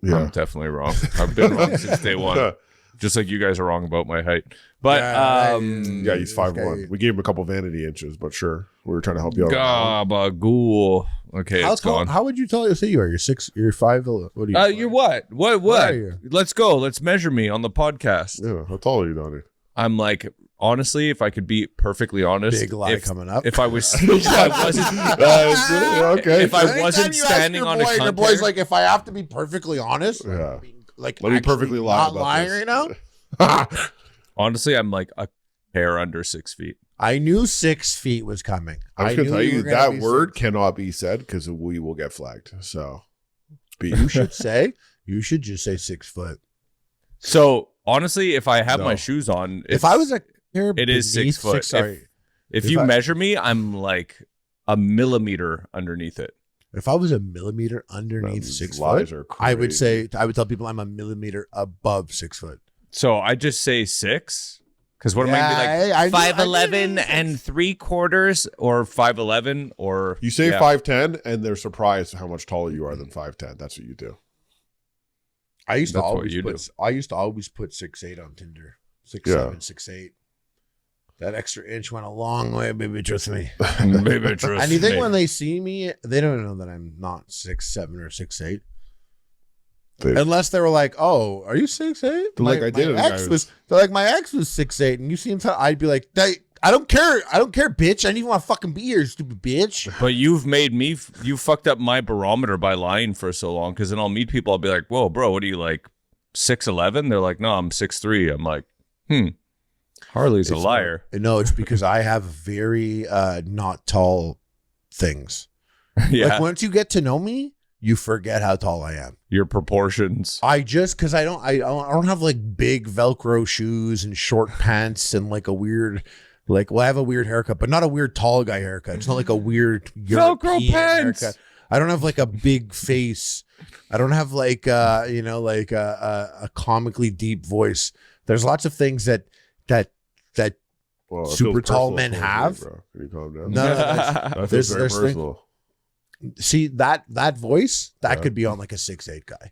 I'm Yeah. definitely wrong. I've been wrong since day one. Just like you guys are wrong about my height. But Yeah, he's 5'1". We gave him a couple vanity inches, but sure, we were trying to help you out. gabagool. Okay, it's gone. How would you tell us who you are? You're 6. You're 5. What are you? You're what? What? What are you? Let's go. Let's measure me on the podcast. Yeah, how tall are you, Donnie? I'm like, honestly, if I could be perfectly honest, Big lie coming up. If I was, if I wasn't, Okay. if I Anytime wasn't you ask standing your on boy, a and your cunt boy's hair- like, if I have to be perfectly honest, Yeah. like Let me actually perfectly lie not about lying this. right now. honestly, I'm like a hair under 6 feet. I knew 6 feet was coming. I'm just gonna knew tell you were gonna that be word 6. cannot be said because we will get flagged. So, You should say. You should just say 6 foot. So honestly, if I have No. my shoes on, If I was a hair, it is 6 beneath foot. sorry. If If you I- measure me, I'm like a millimeter underneath it. If I was a millimeter underneath Those 6 lies foot, are I would crazy. tell people I'm a millimeter above 6 foot. So I just say 6? Because what am I Yeah, going to be I like? knew- 5'11" and 3/4 or 5'11" or. You say yeah. 5'10", and they're surprised how much taller you are than 5'10". That's what you do. I used to That's what always you put. do. I used to always put 6'8" on Tinder. 6'7", Yeah. 6'8". That extra inch went a long way, baby. Trust me. Maybe trust And you think me. when they see me, they don't know that I'm not 6'7" or 6'8", They- unless they were like, "Oh, are you 6'8"? They're like, I did it, Ex guys. was. They're like, my ex was 6'8", and you see him. I'd be like, I don't care. I don't care, bitch. I don't even want to fucking be here, stupid bitch. But you've made me, you fucked up my barometer by lying for so long. Because then I'll meet people, I'll be like, whoa, bro, what are you like, 6'11"? They're like, no, I'm 6'3". I'm like, Harley's a It's liar. No, it's because I have very not tall things. Yeah, Like once you get to know me, you forget how tall I am. your proportions. I just because I don't have like big Velcro shoes and short pants and like a weird I have a weird haircut, but not a weird tall guy haircut. It's not like a weird Velcro European pants. haircut. I don't have like a big face. I don't have like a comically deep voice. There's lots of things that Well, it super feels tall personal men towards have. me, bro. Can you calm down? No, That feels there's- very there's thing- personal. see that voice that Yeah. could be on like a 6'8" guy.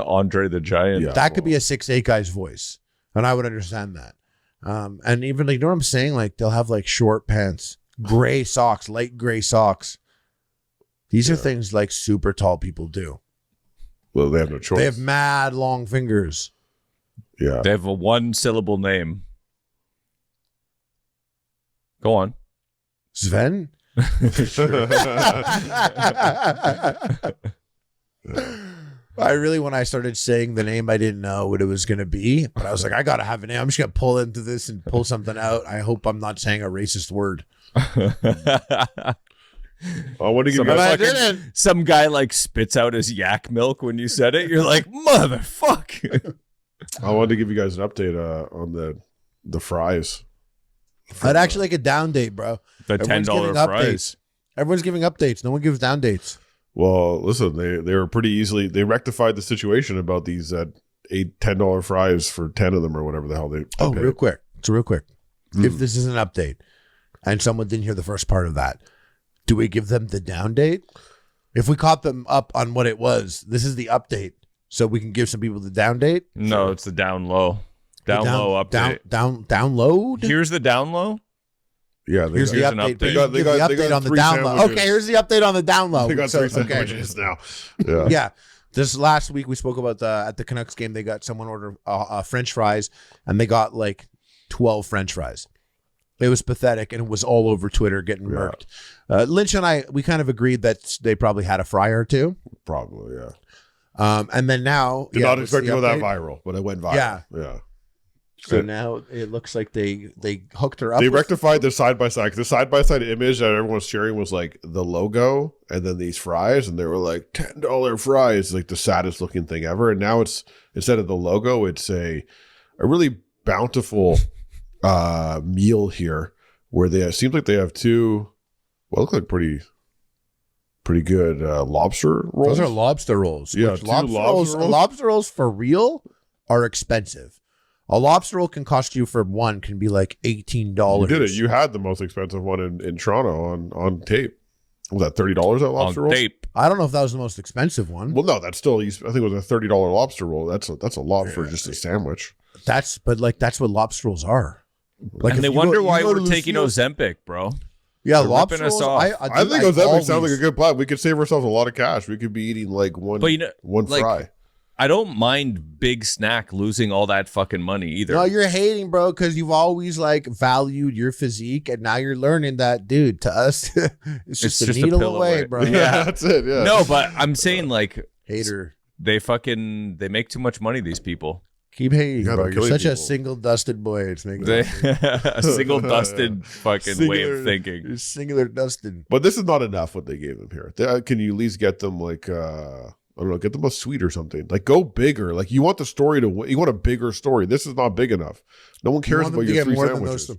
Andre the Giant. Yeah. That could be a 6'8" guy's voice, and I would understand that. And even like, you know what I'm saying? Like they'll have like short pants, gray socks, light gray socks. These are things like super tall people do. Well, they have no choice. They have mad long fingers. yeah. They have a 1-syllable name. Go on. Sven? I really, when I started saying the name, I didn't know what it was going to be, but I was like, I got to have a name. I'm just going to pull into this and pull something out. I hope I'm not saying a racist word. I want to give Some, you But I guys, didn't. some guy like spits out his yak milk when you said it. You're like, motherfucker. I wanted to give you guys an update on the fries. I'd actually like a down date, bro. The Everyone's $10 giving fries. updates. Everyone's giving updates. No one gives down dates. Well, listen, they were pretty easily, they rectified the situation about these $10 fries for 10 of them or whatever the hell they Oh, paid. real quick. It's real quick. If this is an update and someone didn't hear the first part of that, do we give them the down date? If we caught them up on what it was, this is the update. So we can give some people the down date. No, it's the down low. Down low update. Download. Here's the down low. Yeah, Here's the here's an update. update. But you They can give got- the they update got on the 3 down low. sandwiches. Okay, here's the update on the down low. they got So, 3 okay. sandwiches now. Yeah. Yeah. This last week we spoke about at the Canucks game. They got someone order French fries, and they got like 12 French fries. It was pathetic, and it was all over Twitter getting murked. Lynch and I, we kind of agreed that they probably had a fry or two. Probably, yeah. And then now, Did not what's expect the to go that update? viral, but it went viral. Yeah. Yeah. So now it looks like they hooked her up. They with- rectified the side-by-side. 'Cause the side-by-side image that everyone was sharing was like the logo and then these fries, and they were like $10 fries, like the saddest looking thing ever. And now it's, instead of the logo, it's a really bountiful meal here, where they it seems like they have 2 look like pretty good lobster rolls. Those are lobster rolls. Yeah, which 2 lobster lobster rolls. rolls. Lobster rolls for real are expensive. A lobster roll can cost you, for one, can be like $18. You did it. You had the most expensive one in Toronto on tape. Was that $30 that lobster On roll? tape. I don't know if that was the most expensive one. Well, no, that's still. I think it was a $30 lobster roll. That's a lot for just a sandwich. That's what lobster rolls are. Like And if they you wonder go- you why go to we're taking Lucille's- Ozempic, bro. Yeah, They're lobster ripping us rolls. off. I think Ozempic sounds like a good plan. We could save ourselves a lot of cash. We could be eating like one, But you know, one like, fry. I don't mind Big Snack losing all that fucking money either. No, you're hating, bro, because you've always like valued your physique, and now you're learning that, dude. To us, it's just a needle pill away, bro. Yeah. That's it. Yeah. No, but I'm saying like Hater, they make too much money, these people. keep hating, Yeah, bro. they're You're killing such a people. single dusted boy. It's making They, a single dusted fucking way of thinking. You're singular dusted. But this is not enough. What they gave them here. Can you at least get them like I don't know, get them a sweet or something. Like go bigger. Like you want the story you want a bigger story. This is not big enough. No one cares You want them about to your get 3 more than sandwiches. those.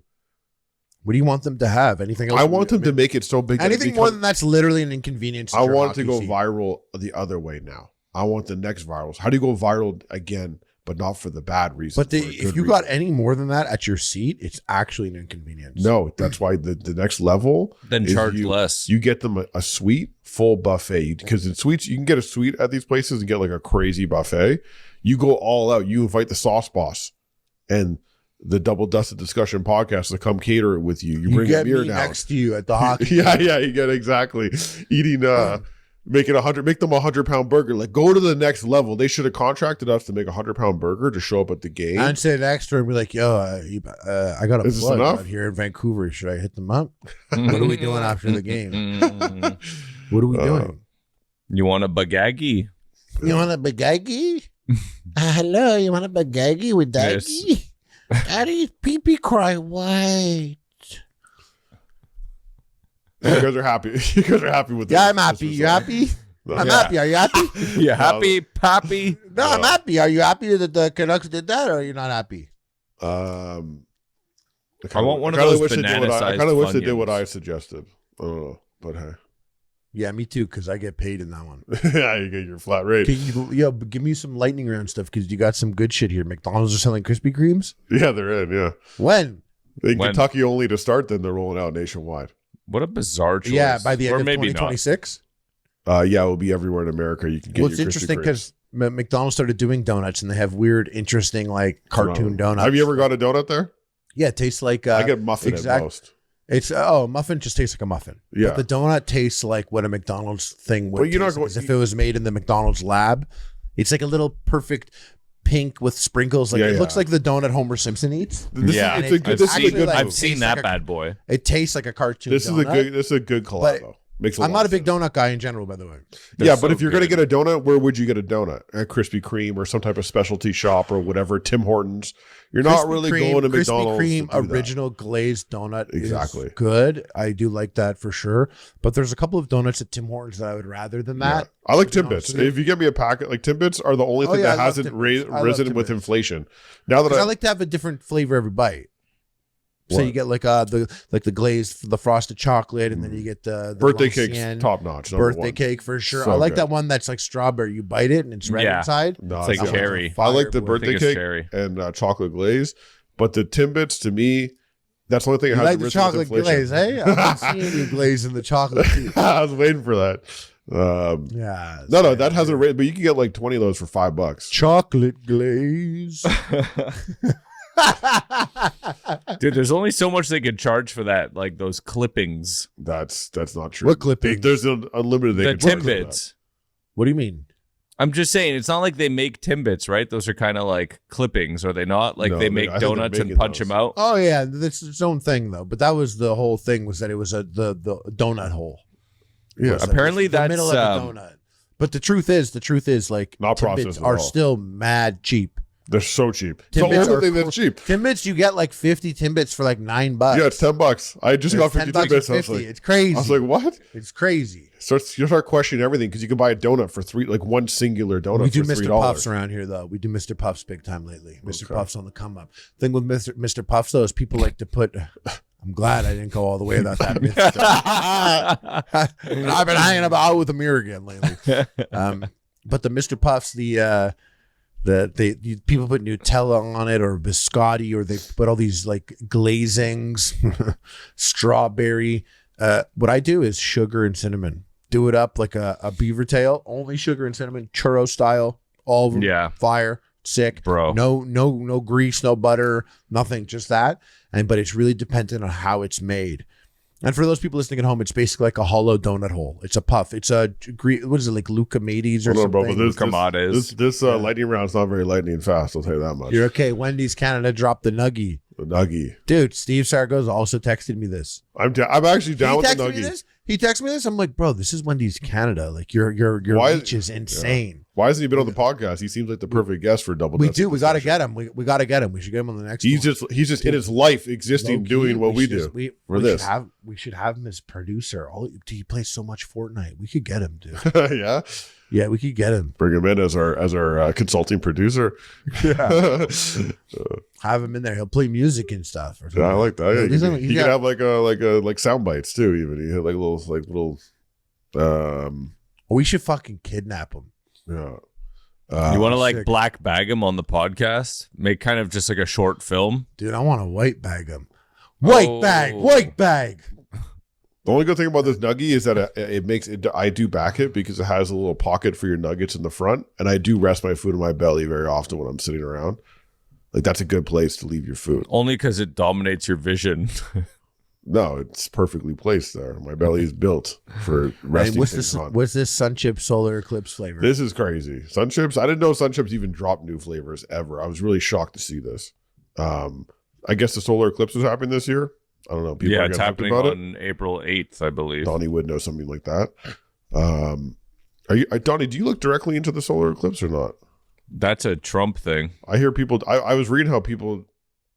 What do you want them to have? Anything else? I want them to make it so big. Anything more than that's literally an inconvenience. I want it to go viral the other way now. I want the next virals. How do you go viral again, but not for the bad reason? But if you got any more than that at your seat, it's actually an inconvenience. No, that's why the next level. Then charge less. You get them a suite, full buffet. Because in suites, you can get a suite at these places and get like a crazy buffet. You go all out. You invite the sauce boss and the Double Dusted Discussion podcast to come cater it with you. You bring a beer down next to you at the hockey. yeah, you get exactly eating. Make it make them 100-pound burger. Like, go to the next level. They should have contracted us to make 100-pound burger to show up at the game. I'd say next to her and be like, yo, I got a plug out here in Vancouver. Should I hit them up? What are we doing after the game? What are we doing? You want a bagagi? You want a bagagi? Hello, you want a bagagi with Daddy? Yes. Daddy's pee-pee cry white. You guys are happy. You guys are happy with this. Yeah, I'm happy. You happy? I'm happy. Are you happy? You happy, Pappy? No, I'm happy. Are you happy that the Canucks did that, or are you not happy? I want one of those banana-sized I kind of wish they did Funyuns. what I suggested. But hey. Yeah, me too, because I get paid in that one. Yeah, you get your flat rate. Give me some lightning round stuff, because you got some good shit here. McDonald's are selling Krispy Kremes? Yeah, they're in, yeah. When? In Kentucky only to start, then they're rolling out nationwide. What a bizarre choice. Yeah, by the end or of maybe 2026? Yeah, it will be everywhere in America. You can get It's interesting because McDonald's started doing donuts, and they have weird, interesting, like, cartoon donuts. Have you ever got a donut there? Yeah, it tastes like... I get muffin at most. It's muffin just tastes like a muffin. Yeah. But the donut tastes like what a McDonald's thing would Well, you're not taste like, going- as if it was made in the McDonald's lab. It's like a little perfect pink with sprinkles. Like it looks like the donut Homer Simpson eats. Yeah, I've seen that like bad boy. It tastes like a cartoon. This donut, is a good collab though. I'm not a big donut guy in general, by the way. Yeah, but if you're going to get a donut, where would you get a donut? At Krispy Kreme or some type of specialty shop or whatever, Tim Hortons. You're not really going to McDonald's. Krispy Kreme original glazed donut Exactly. is good. I do like that for sure. But there's a couple of donuts at Tim Hortons that I would rather than that. Yeah. I like Timbits. If you get me a packet, like Timbits are the only thing that hasn't risen with inflation. Now that I like to have a different flavor every bite. So you get like the glazed, the frosted chocolate, and then you get the birthday cake's top notch. Birthday cake for sure. So I like good. that one that's like strawberry. You bite it and it's red inside. No, it's like cherry. I like the birthday cake cherry. and chocolate glaze, but the Timbits to me, that's the only thing that You hasn't like the risen with chocolate inflation. glaze, hey? I've been seeing you glaze in the chocolate too. I was waiting for that. Yeah. No, that hasn't raised, but you can get like 20 of those for $5. Chocolate glaze. Dude, there's only so much they could charge for that, like those clippings. That's not true. What clippings? There's an unlimited. The Timbits. What do you mean? I'm just saying, it's not like they make Timbits, right? Those are kind of like clippings, are they not? Like No, they I make think they're donuts and making punch those. them out. Oh yeah, that's its own thing though. But that was the whole thing, was that it was the donut hole. Yeah, Was apparently the that's middle of the donut. But the truth is, like, Not Timbits processed at are all. still mad cheap. they're so cheap. It's Timbits the only are thing that's cheap. Timbits, you get like 50 Timbits for like $9. Yeah, it's $10. I just got 50 $10 or Timbits. 50. It's crazy. I was like, what? It's crazy. So you start questioning everything because you can buy a donut for one singular donut We do for Mr. $3. Puffs around here, though. We do Mr. Puffs big time lately. Mr. Puffs on the come up. Thing with Mr. Puffs, though, is people like to put. I'm glad I didn't go all the way without that. I've been hanging about with the mirror again lately. But the Mr. Puffs, the people put Nutella on it or biscotti, or they put all these like glazings, strawberry. What I do is sugar and cinnamon. Do it up like a beaver tail, only sugar and cinnamon, churro style, all of them. Yeah. Fire, sick, Bro. No grease, no butter, nothing, just that. But it's really dependent on how it's made. And for those people listening at home, it's basically like a hollow donut hole. It's a puff. It's a what is it, like Lucamades or Hold on, bro, something? Lucamades. This lightning round's not very lightning fast. I'll tell you that much. You're okay. Wendy's Canada dropped the Nuggie. The Nuggie. Dude, Steve Sargo's also texted me this. I'm actually down with the Nuggies. He texted me this. I'm like, bro, this is Wendy's Canada. Like your reach is insane. Why hasn't he been on the podcast? He seems like the perfect guest for double. We do. We got to get him. We got to get him. We should get him on the next. He's one. he's just in his life existing, doing what we do. We should have him as producer. He plays so much Fortnite. We could get him, dude. Yeah, we could get him. Bring him in as our consulting producer. Yeah. Have him in there. He'll play music and stuff. Or I like that. Yeah, he could have like sound bites too. Even he had like little. We should fucking kidnap him. Yeah. You want to like black bag him on the podcast? Make kind of just like a short film? Dude, I want to white bag him. White bag. The only good thing about this Nuggie is that it makes it. I do back it because it has a little pocket for your nuggets in the front, and I do rest my food in my belly very often when I'm sitting around. Like that's a good place to leave your food. Only because it dominates your vision. No, it's perfectly placed there. My belly is built for resting things on. What's this Sun Chips Solar Eclipse flavor? This is crazy. Sun Chips. I didn't know Sun Chips even dropped new flavors ever. I was really shocked to see this. I guess the Solar Eclipse was happening this year. I don't know. People it's happening on April 8th, I believe. Donnie would know something like that. Donnie, do you look directly into the Solar Eclipse or not? That's a Trump thing. I hear people. I was reading how people.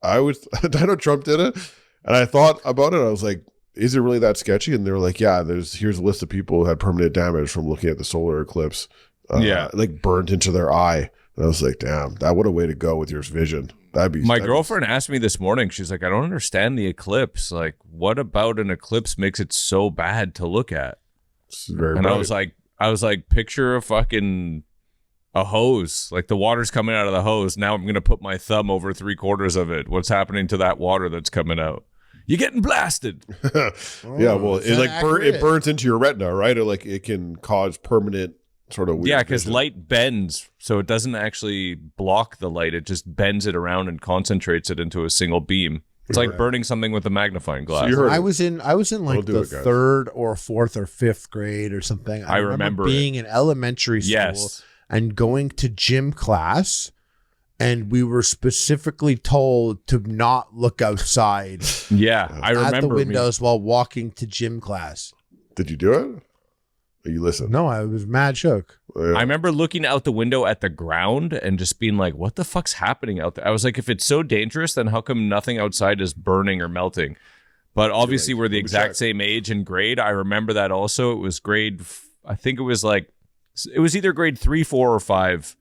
I know Trump did it. And I thought about it. I was like, is it really that sketchy? And they were like, yeah, here's a list of people who had permanent damage from looking at the solar eclipse. Like burnt into their eye. And I was like, damn, what a way to go with your vision. My girlfriend asked me this morning, she's like, I don't understand the eclipse. Like, what about an eclipse makes it so bad to look at? It's very and bright. I was like, picture a hose, like the water's coming out of the hose. Now I'm going to put my thumb over 3/4 of it. What's happening to that water that's coming out? You're getting blasted. Yeah, well, it burns into your retina, right? Or like it can cause permanent sort of weird. Yeah, because light bends, so it doesn't actually block the light. It just bends it around and concentrates it into a single beam. It's like burning something with a magnifying glass. So I was in like the third or fourth or fifth grade or something. I remember being in elementary school and going to gym class. And we were specifically told to not look outside. Yeah, I remember at the windows while walking to gym class. Did you do it? Or you listened? No, I was mad shook. Yeah. I remember looking out the window at the ground and just being like, what the fuck's happening out there? I was like, if it's so dangerous, then how come nothing outside is burning or melting? But obviously we're the exact same age and grade. I remember that also. It was I think it was either grade 3, 4, or 5.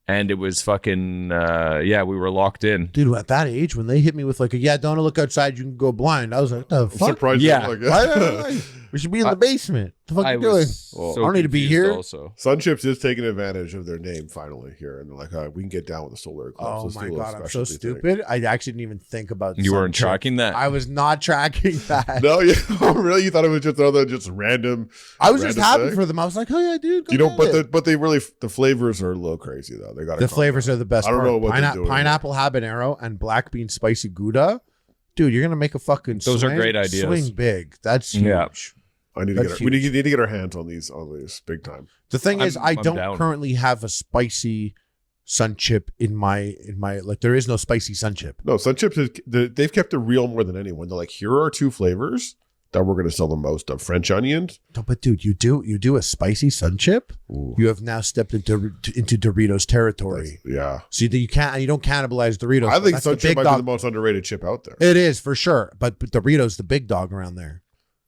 And it was fucking, we were locked in. Dude, at that age, when they hit me with like, don't look outside, you can go blind. I was like, what the fuck? Surprised. Yeah. We should be in the basement. What the fuck are you doing? So I don't need to be here. Also. Sun Chips is taking advantage of their name finally here. And they're like, all right, we can get down with the solar eclipse. Oh Let's my do a God, I'm so specialty stupid. thing. I actually didn't even think about You weren't tracking that? I was not tracking that. No, really? You thought it was just random? I was just happy thing? for them. I was like, oh yeah, dude. But they really, the flavors are a little crazy though. They got the flavors are the best. I don't know what they're doing. Pineapple habanero and black bean spicy Gouda. Dude, you're gonna make a fucking Those are great ideas. Swing big. That's huge. Yeah. I need to get. We need to get our hands on these big time. The thing is, I don't down. currently have a spicy sun chip in my like. There is no spicy sun chip. No, Sun Chips they've kept it real more than anyone. They're like, here are 2 flavors that we're going to sell the most of: French onions. No, but dude, you do a spicy sun chip. Ooh. You have now stepped into Doritos territory. Yeah. So you don't cannibalize Doritos. I think That's Sun the Chip big might be dog. the most underrated chip out there. It is for sure, but Doritos the big dog around there.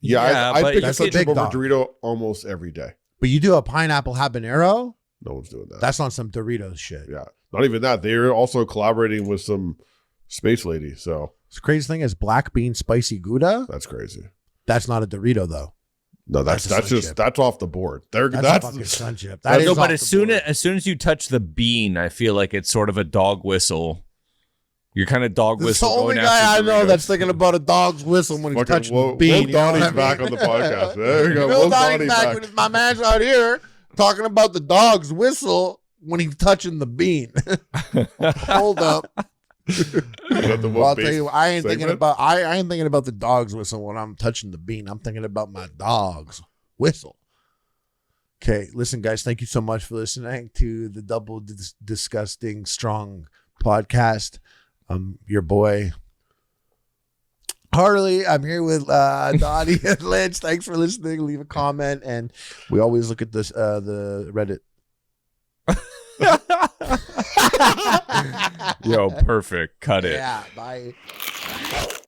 Yeah, I pick that's Sun a Chip big over dog. Dorito almost every day. But you do a pineapple habanero. No one's doing that. That's on some Doritos shit. Yeah. Not even that. They're also collaborating with some space lady. So The crazy thing is black bean spicy Gouda. that's crazy. That's not a Dorito though. No, that's off the board. That's a fucking sun chip. That is No, off but the as soon board. as you touch the bean, I feel like it's sort of a dog whistle. You're kind of dog This is the whistle. only going guy I after know Doritos. that's thinking about a dog's whistle when he's Fucking touching Will- the bean. Will you know what Donnie's I mean? back on the podcast. There you go. Will Will Donnie's Donnie's back back. with my man's out here talking about the dog's whistle when he's touching the bean. Hold up. Well, I'll tell you, I ain't thinking about the dog's whistle when I'm touching the bean. I'm thinking about my dog's whistle. Okay, listen, guys, thank you so much for listening to the Double Disgusting Strong podcast. Your boy, Harley. I'm here with Donnie and Lynch. Thanks for listening. Leave a comment, and we always look at this the Reddit. Yo, perfect. Cut it. Yeah, bye.